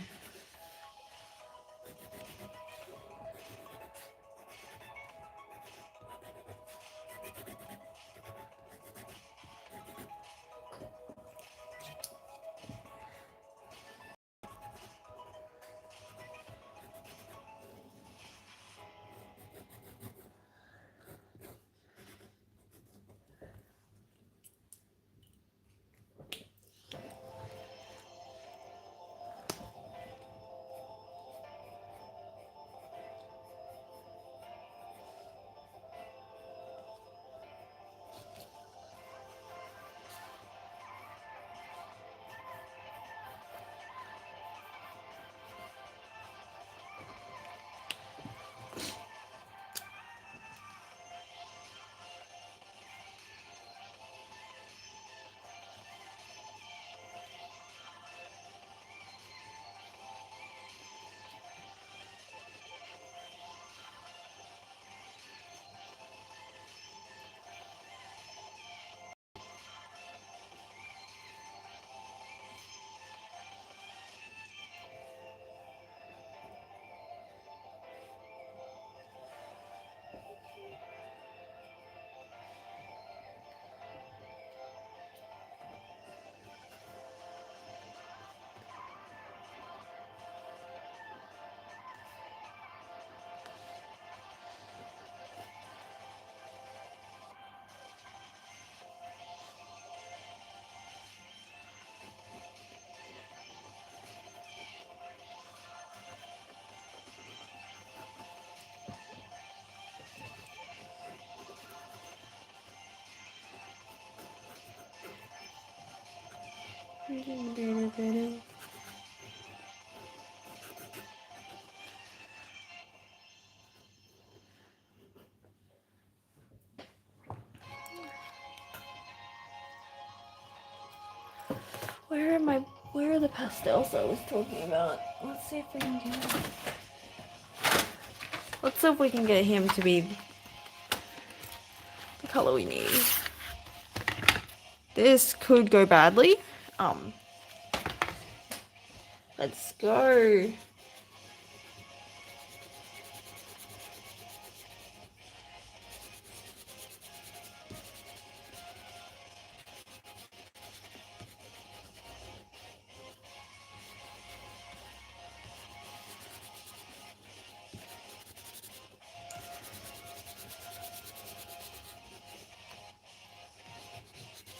Where are the pastels I was talking about? Let's see if we can get Let's see if we can get him to be the color we need. This could go badly. Let's go.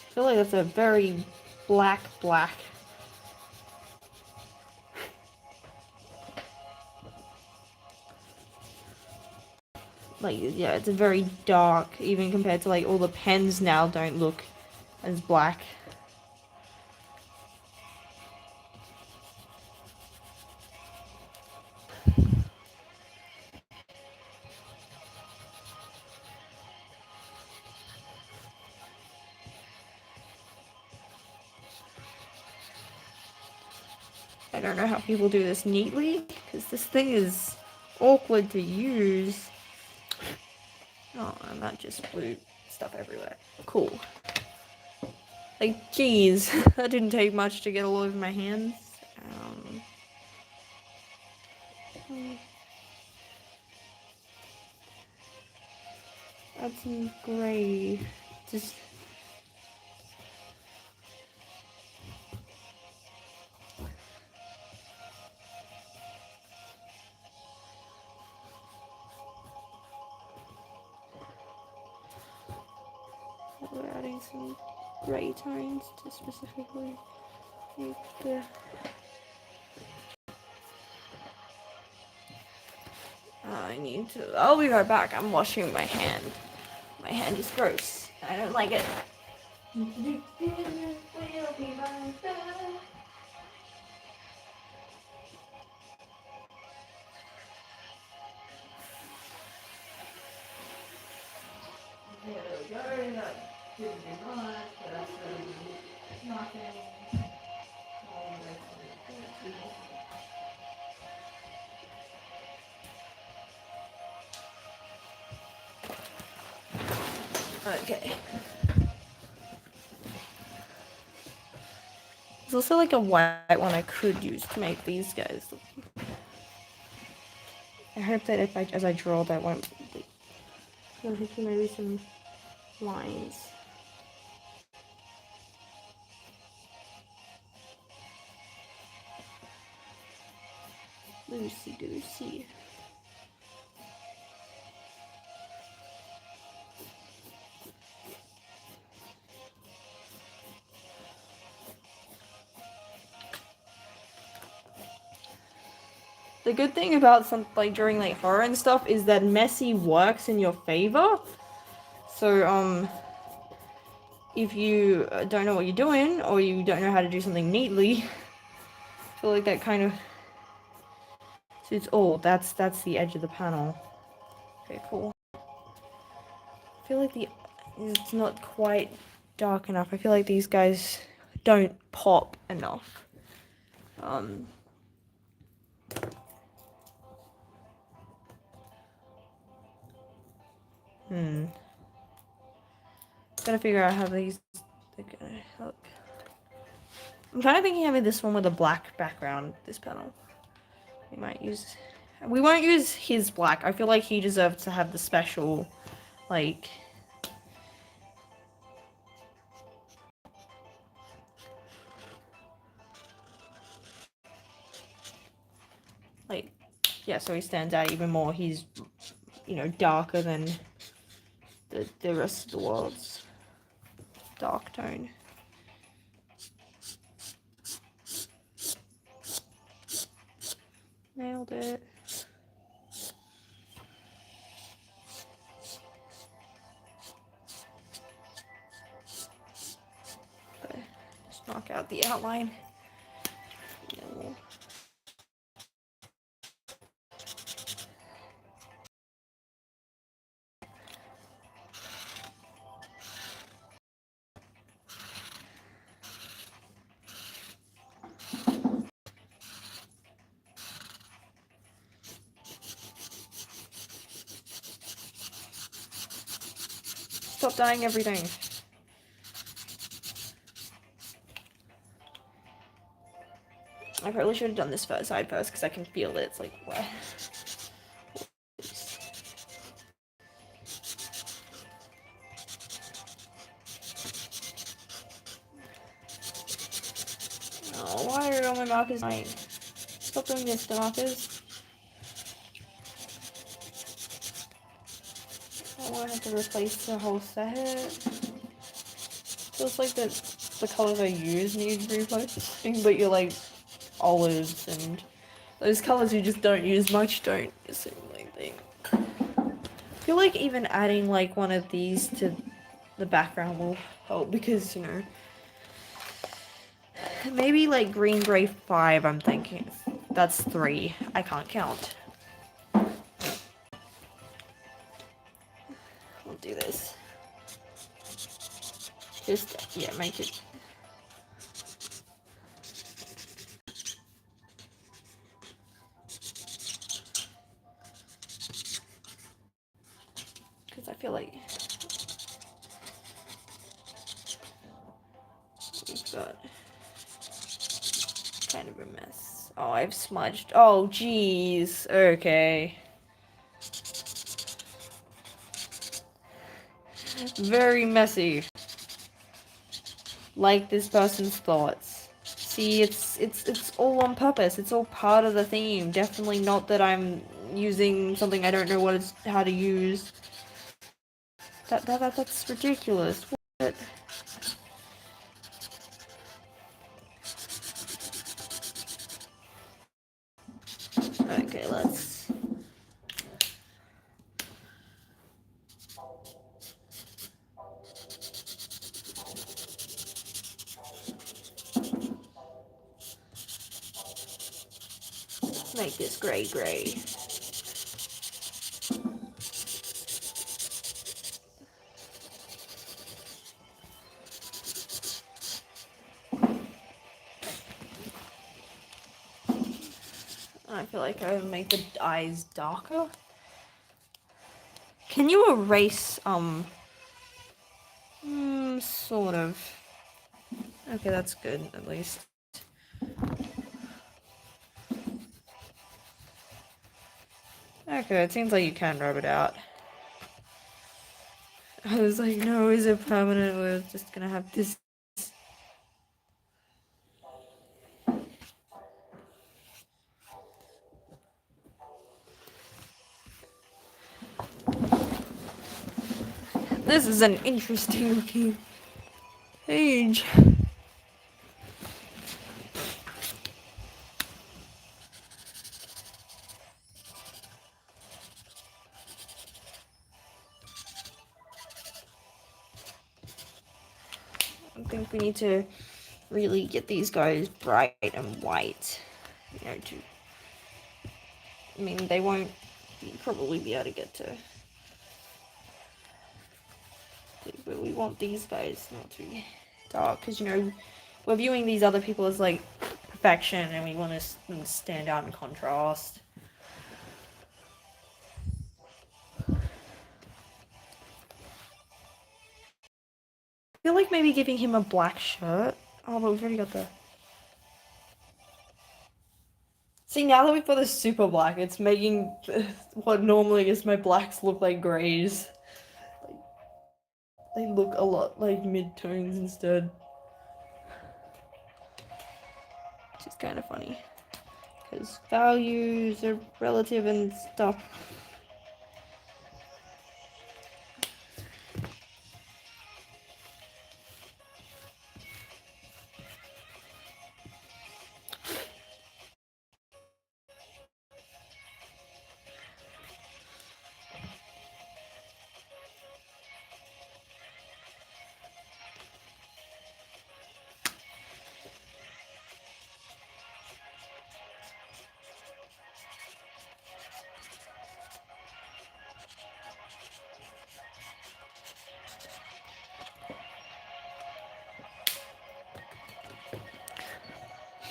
I feel like that's a very black. Like, yeah, it's a very dark, even compared to like all the pens now don't look as black. I don't know how people do this neatly, because this thing is awkward to use. Oh, and that just blew stuff everywhere. Cool. Like, geez, that didn't take much to get all over my hands. Add some gray. Just... We're adding some gray tones to specifically make the I need to. I'll be right back. I'm washing my hand. My hand is gross. I don't like it. We'll be right back. Okay. There's also like a white one I could use to make these guys. I hope that if as I draw that won't. I'm thinking maybe some lines. Lucy Goosey. The good thing about some like during like horror and stuff is that messy works in your favor. So if you don't know what you're doing or you don't know how to do something neatly, I feel like that kind of suits all. That's the edge of the panel. Okay, cool. I feel like it's not quite dark enough. I feel like these guys don't pop enough. Gotta figure out how these are gonna look. I'm kind of thinking having this one with a black background, this panel. We won't use his black. I feel like he deserves to have the special, like, yeah, so he stands out even more. He's, darker than the rest of the world's dark tone. Nailed it. Okay, just knock out the outline. Stop dyeing everything. I probably should have done this side first because I can feel it. It's like wet. Oh, why are all my markers dying? Stop doing this, the markers. I want to have to replace the whole set. Feels like the colors I use need to be replaced, but you're like olives and those colors you just don't use much don't seem like they. I feel like even adding like one of these to the background will help because maybe like green gray 5. I'm thinking that's 3. I can't count. We'll do this. Just make it. Because I feel like we've got kind of a mess. Oh, I've smudged. Oh, jeez. Okay. Very messy. Like this person's thoughts. See, it's all on purpose. It's all part of the theme. Definitely not that I'm using something I don't know how to use. That's ridiculous. What? Okay, let's make this grey. I feel like I would make the eyes darker. Can you erase, sort of. Okay, that's good, at least. Okay, it seems like you can rub it out. I was like, no, is it permanent? We're just gonna have this. This is an interesting looking page. I think we need to really get these guys bright and white. You know, I mean, they won't probably be able to get to. But we want these guys not to be dark, because, you know, we're viewing these other people as, like, perfection, and we want to stand out in contrast. I feel like maybe giving him a black shirt. Oh, but we've already got the... See, now that we've got the super black, it's making what normally is my blacks look like greys. Like, they look a lot like mid-tones instead. Which is kind of funny. Because values are relative and stuff.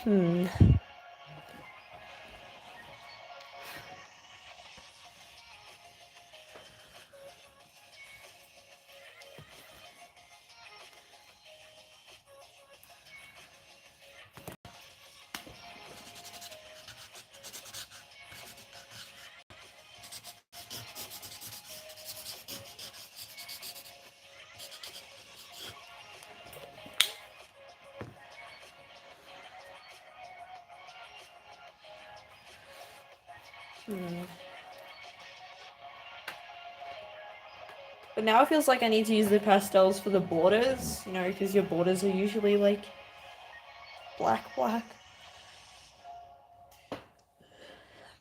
Hmm. But now it feels like I need to use the pastels for the borders, you know, because your borders are usually like black.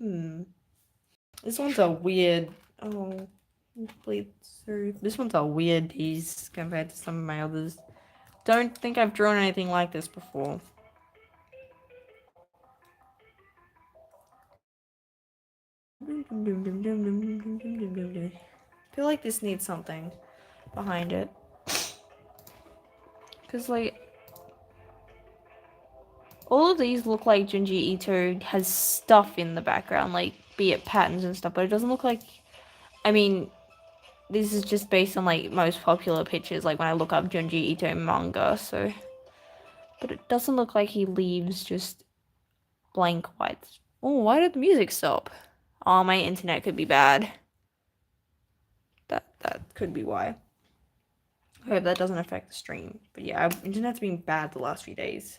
This one's a weird. Oh, bleed through. This one's a weird piece compared to some of my others. Don't think I've drawn anything like this before. I feel like this needs something behind it. Because, like, all of these look like Junji Ito has stuff in the background, like, be it patterns and stuff, but it doesn't look like... I mean, this is just based on, like, most popular pictures, like, when I look up Junji Ito manga, so... But it doesn't look like he leaves just blank whites. Oh, why did the music stop? Oh, my internet could be bad. That could be why. I hope that doesn't affect the stream. But yeah, internet's been bad the last few days.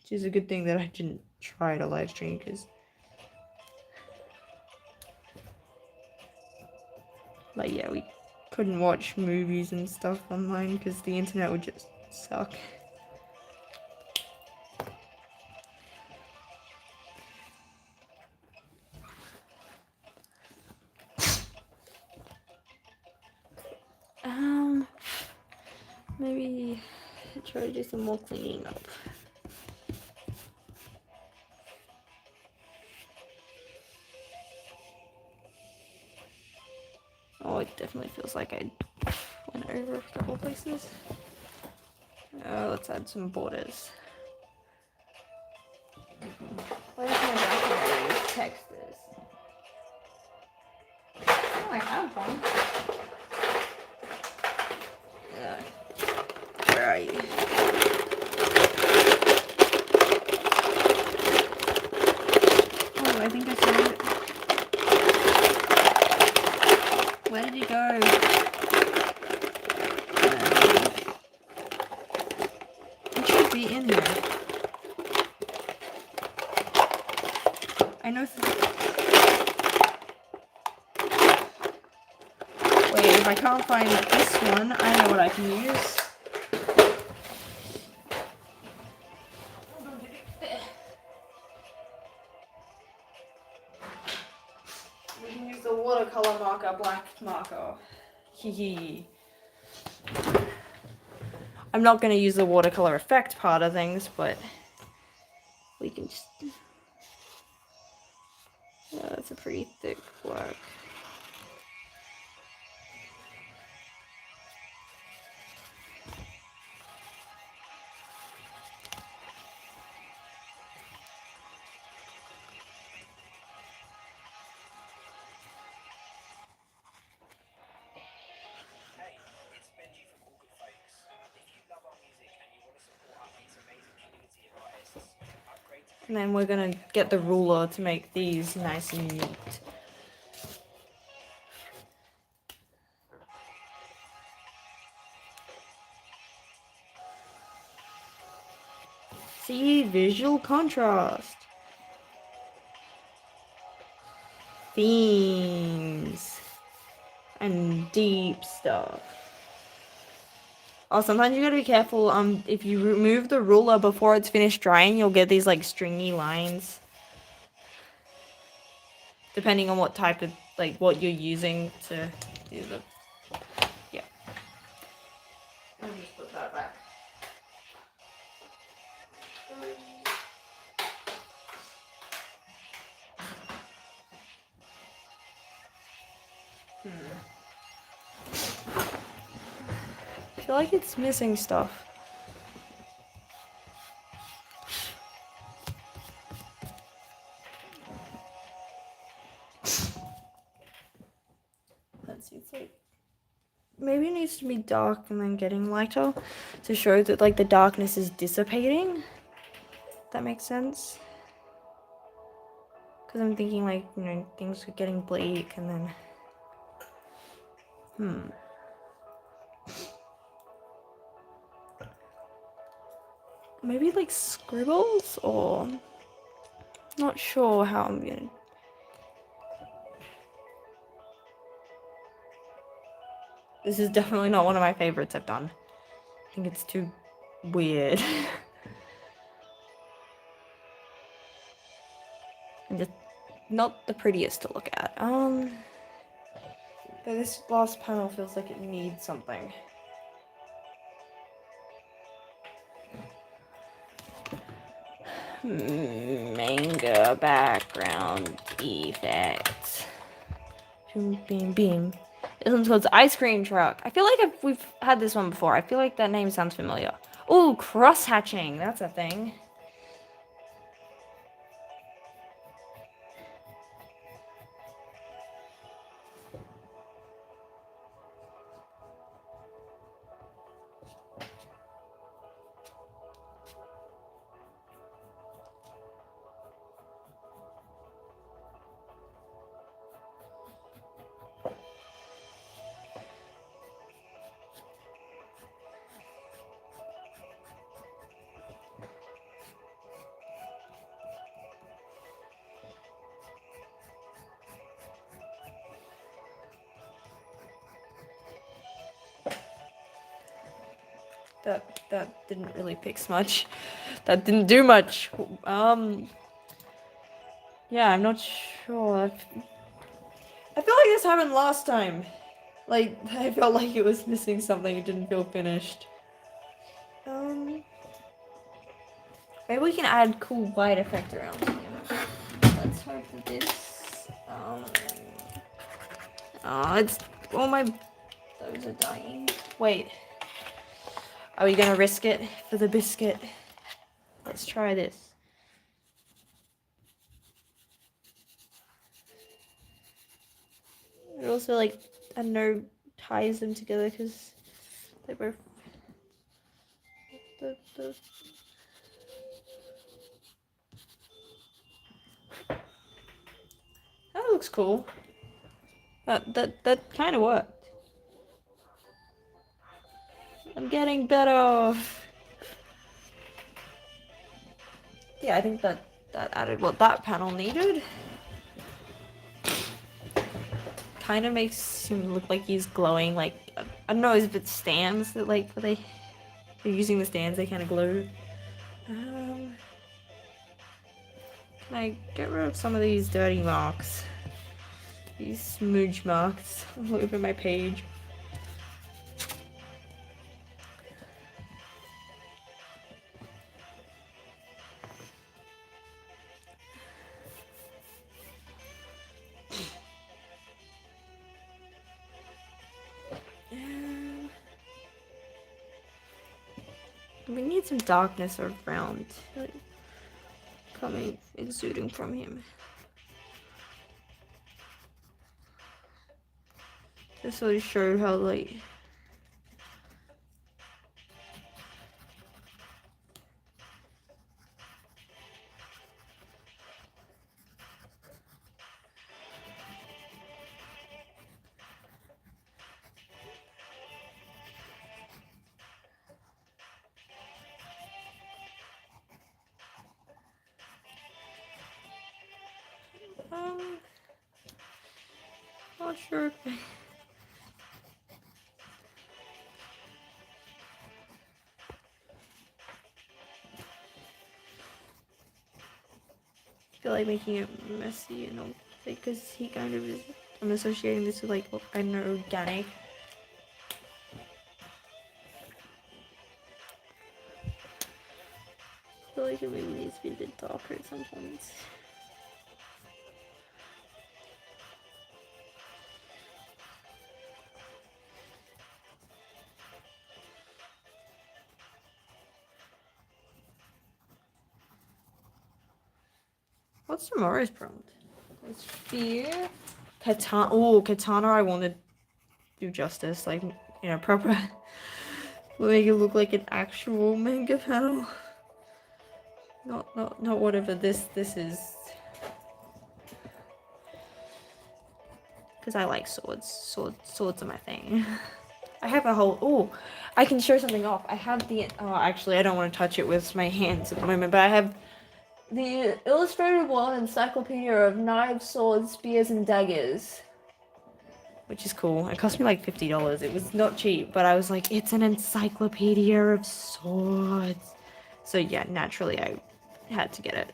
Which is a good thing that I didn't try to live stream, because... Like, yeah, we couldn't watch movies and stuff online because the internet would just suck. Maybe try to do some more cleaning up. Oh, it definitely feels like I went over a couple places. Let's add some borders. Where's my documentary text is? Oh, I have one. Where are you? Oh, I think I found it. Where did it go? It should be in here. I know. Wait, if I can't find this one, I know what I can use. We can use the watercolor marker, black marker. Hee. I'm not going to use the watercolor effect part of things, but we can just... that's a pretty thick black. And then we're going to get the ruler to make these nice and neat. See, visual contrast. Themes. And deep stuff. Oh, sometimes you gotta be careful. If you remove the ruler before it's finished drying, you'll get these like stringy lines. Depending on what type of, like, what you're using to do the... Yeah. Let me just put that back. I feel like it's missing stuff. Let's see, it's like... Maybe it needs to be dark and then getting lighter to show that, like, the darkness is dissipating. If that makes sense. Because I'm thinking, like, you know, things are getting bleak and then... Maybe, like, scribbles? Or... Not sure how I'm gonna... This is definitely not one of my favorites I've done. I think it's too weird. And just not the prettiest to look at. But this last panel feels like it needs something. Manga background effects. Beam, beam. This one's called Ice Cream Truck. I feel like we've had this one before. I feel like that name sounds familiar. Oh, cross hatching. That's a thing. That didn't really fix much. That didn't do much. Yeah, I'm not sure. I feel like this happened last time. Like, I felt like it was missing something. It didn't feel finished. Maybe we can add cool white effect around here. Let's hope that this... it's all my... Those are dying. Wait. Are we gonna risk it for the biscuit? Let's try this. It also, like, I don't know, ties them together because they both... That looks cool. That kind of worked. I'm getting better. Yeah, I think that added what that panel needed. Kind of makes him look like he's glowing. Like, I don't know if it stands that like they're using the stands. They kind of glow. Can I get rid of some of these dirty marks? These smooch marks all over my page. We need some darkness around, like, exuding from him. Just sort of show how, like, not sure. I feel like making it messy and all, because he kind of is. I'm associating this with, like, I don't know, organic. I feel like it maybe needs to be a bit darker at some points. What's tomorrow's prompt? It's fear. Katana. Oh, katana. I want to do justice, like, you know, proper. We'll make it look like an actual manga panel. Not whatever this is. Because I like swords. Swords are my thing. I have a whole... Oh, I can show something off. I have the... Oh, actually, I don't want to touch it with my hands at the moment, but I have the illustrated one encyclopedia of knives, swords, spears, and daggers. Which is cool. It cost me like $50. It was not cheap, but I was like, it's an encyclopedia of swords. So yeah, naturally I had to get it.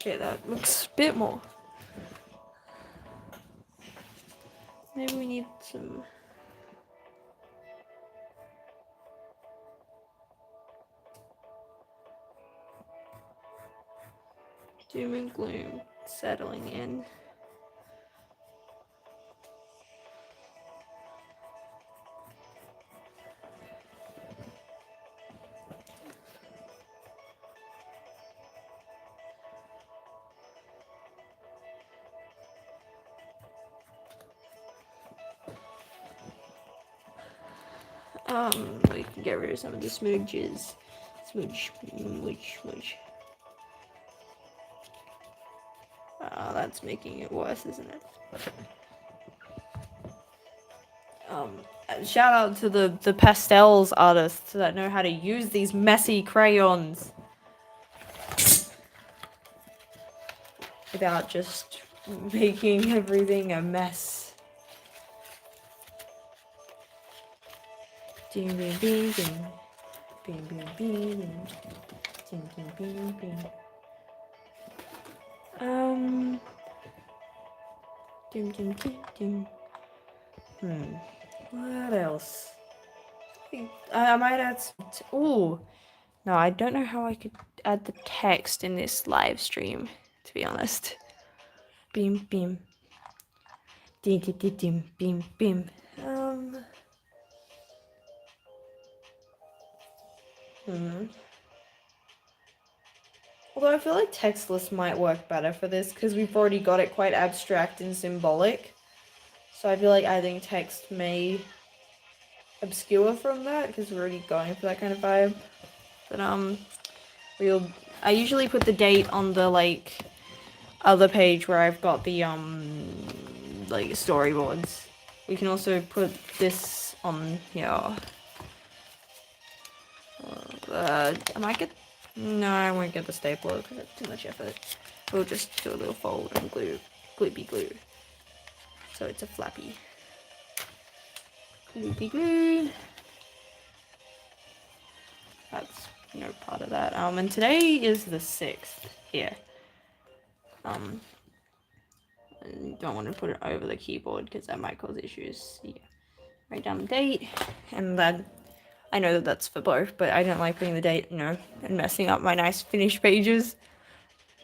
Okay, that looks a bit more. Maybe we need some... doom and gloom settling in. We can get rid of some of the smooches. Smooch. That's making it worse, isn't it? Shout out to the pastels artists that know how to use these messy crayons without just making everything a mess. Ding, ding, ding, ding. Bing, bing, bing. Ding, ding, ding, ding. Ding, ding, ding, ding. What else? I might add some. Ooh. No, I don't know how I could add the text in this live stream, to be honest. Beam, beam. Ding, ding, ding, ding, beam, beam. Although I feel like textless might work better for this because we've already got it quite abstract and symbolic. So I feel like adding text may obscure from that because we're already going for that kind of vibe. But I usually put the date on the like other page where I've got the like storyboards. We can also put this on here. I might get. No, I won't get the stapler because it's too much effort. We'll just do a little fold and glue, gloopy glue. So it's a flappy. Gloopy glue. That's part of that. And today is the 6th here. I don't want to put it over the keyboard because that might cause issues. Yeah. Write down the date, and then I know that that's for both, but I don't like putting the date, and messing up my nice finished pages.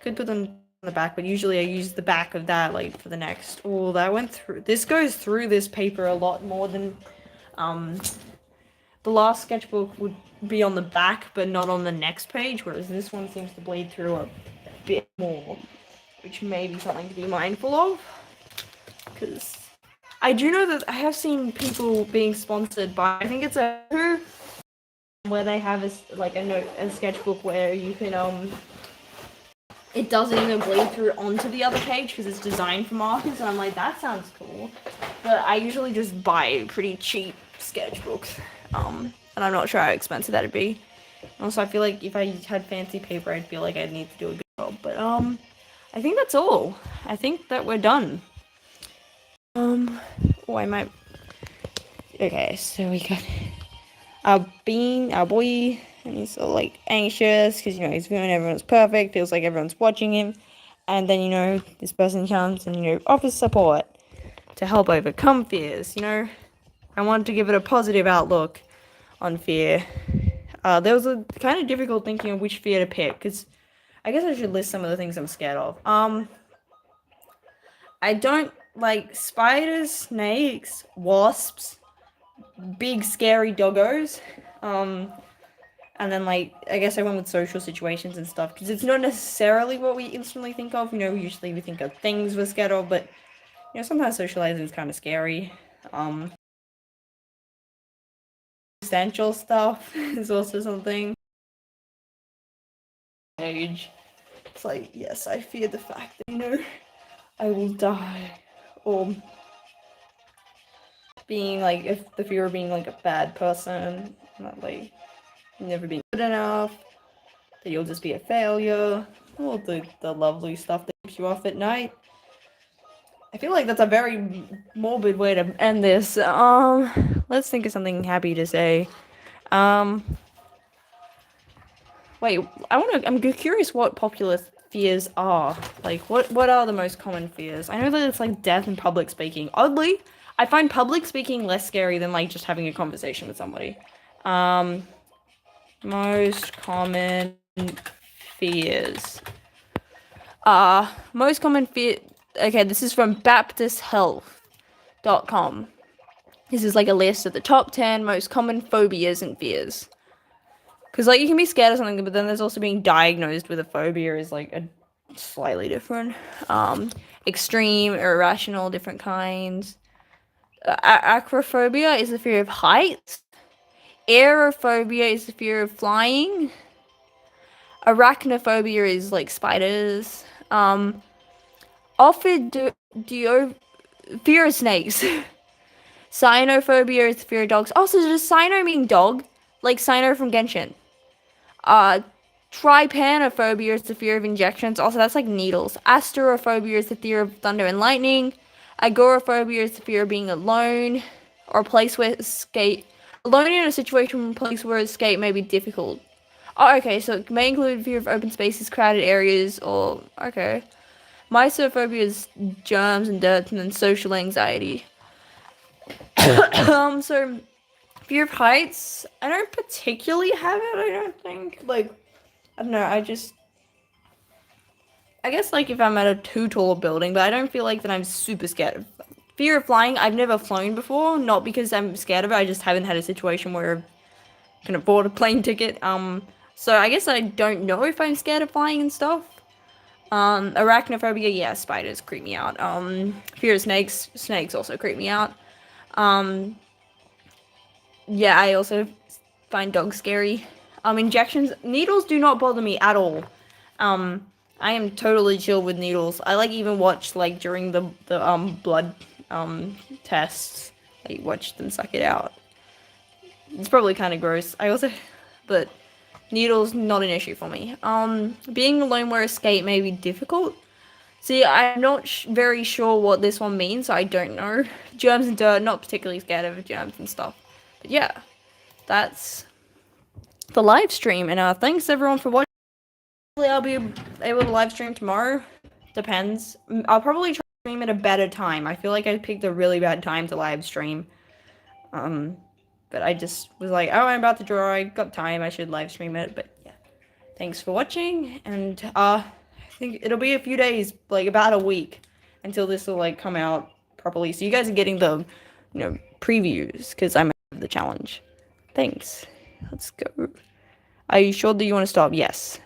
Could put them on the back, but usually I use the back of that like for the next. Oh, that went through. This goes through this paper a lot more than the last sketchbook would be on the back, but not on the next page, whereas this one seems to bleed through a bit more, which may be something to be mindful of. Because I do know that I have seen people being sponsored by, I think it's a where they have a sketchbook where you can it doesn't even bleed through onto the other page because it's designed for markers, and I'm like, that sounds cool. But I usually just buy pretty cheap sketchbooks, and I'm not sure how expensive that'd be. Also, I feel like if I had fancy paper, I'd feel like I'd need to do a good job. But I think that's all. I think that we're done. Oh, I might. Okay, so we got our boy, and he's all like anxious because he's feeling everyone's perfect, feels like everyone's watching him, and then this person comes and offers support to help overcome fears. I wanted to give it a positive outlook on fear. There was a kind of difficult thinking of which fear to pick because I guess I should list some of the things I'm scared of. I don't like spiders, snakes, wasps, big scary doggos. And then I guess I went with social situations and stuff because it's not necessarily what we instantly think of. Usually we think of things we're scared of, but sometimes socializing is kind of scary. Essential stuff is also something. Age. It's like, yes, I fear the fact that I will die, or being if the fear of being a bad person, not never being good enough, that you'll just be a failure, all the lovely stuff that keeps you up at night. I feel like that's a very morbid way to end this. Let's think of something happy to say. Wait, I'm curious what popular fears are. What are the most common fears? I know that it's death and public speaking. Oddly, I find public speaking less scary than just having a conversation with somebody. Most common fears. Most common fear. Okay, this is from BaptistHealth.com. This is a list of the top 10 most common phobias and fears. Because you can be scared of something, but then there's also being diagnosed with a phobia is a slightly different. Extreme, irrational, different kinds. Acrophobia is the fear of heights. Aerophobia is the fear of flying. Arachnophobia is spiders. Fear of snakes. Cynophobia is the fear of dogs. Also, does cyno mean dog? Like Cyno from Genshin. Trypanophobia is the fear of injections. Also, that's needles. Asterophobia is the fear of thunder and lightning. Agoraphobia is the fear of being alone or a place where escape. Alone in a situation or place where escape may be difficult. Oh, okay, so it may include fear of open spaces, crowded areas, or okay. My phobia is germs and dirt, and then social anxiety. So fear of heights, I don't particularly have it. I don't think. Like, I don't know. I guess like if I'm at a too tall building, but I don't feel like that I'm super scared of. Fear of flying, I've never flown before, not because I'm scared of it. I just haven't had a situation where I can afford a plane ticket. So I guess I don't know if I'm scared of flying and stuff. Arachnophobia, yeah, spiders creep me out. Fear of snakes, snakes also creep me out. Um, yeah, I also find dogs scary. Injections, needles do not bother me at all. Um, I am totally chill with needles. I like even watch like during the blood tests. I watch them suck it out. It's probably kind of gross. I also, but needles not an issue for me. Being alone where escape may be difficult. See, I'm not very sure what this one means, so I don't know. Germs and dirt, not particularly scared of germs and stuff. But yeah, that's the live stream, and thanks everyone for watching. I'll be able to live stream tomorrow. Depends. I'll probably try to stream at a better time. I feel like I picked a really bad time to live stream. But I just was like, oh, I'm about to draw. I got time. I should live stream it. But yeah, thanks for watching, and I think it'll be a few days, like about a week, until this will like come out properly. So you guys are getting the, previews because I'm out of the challenge. Thanks. Let's go. Are you sure that you want to stop? Yes.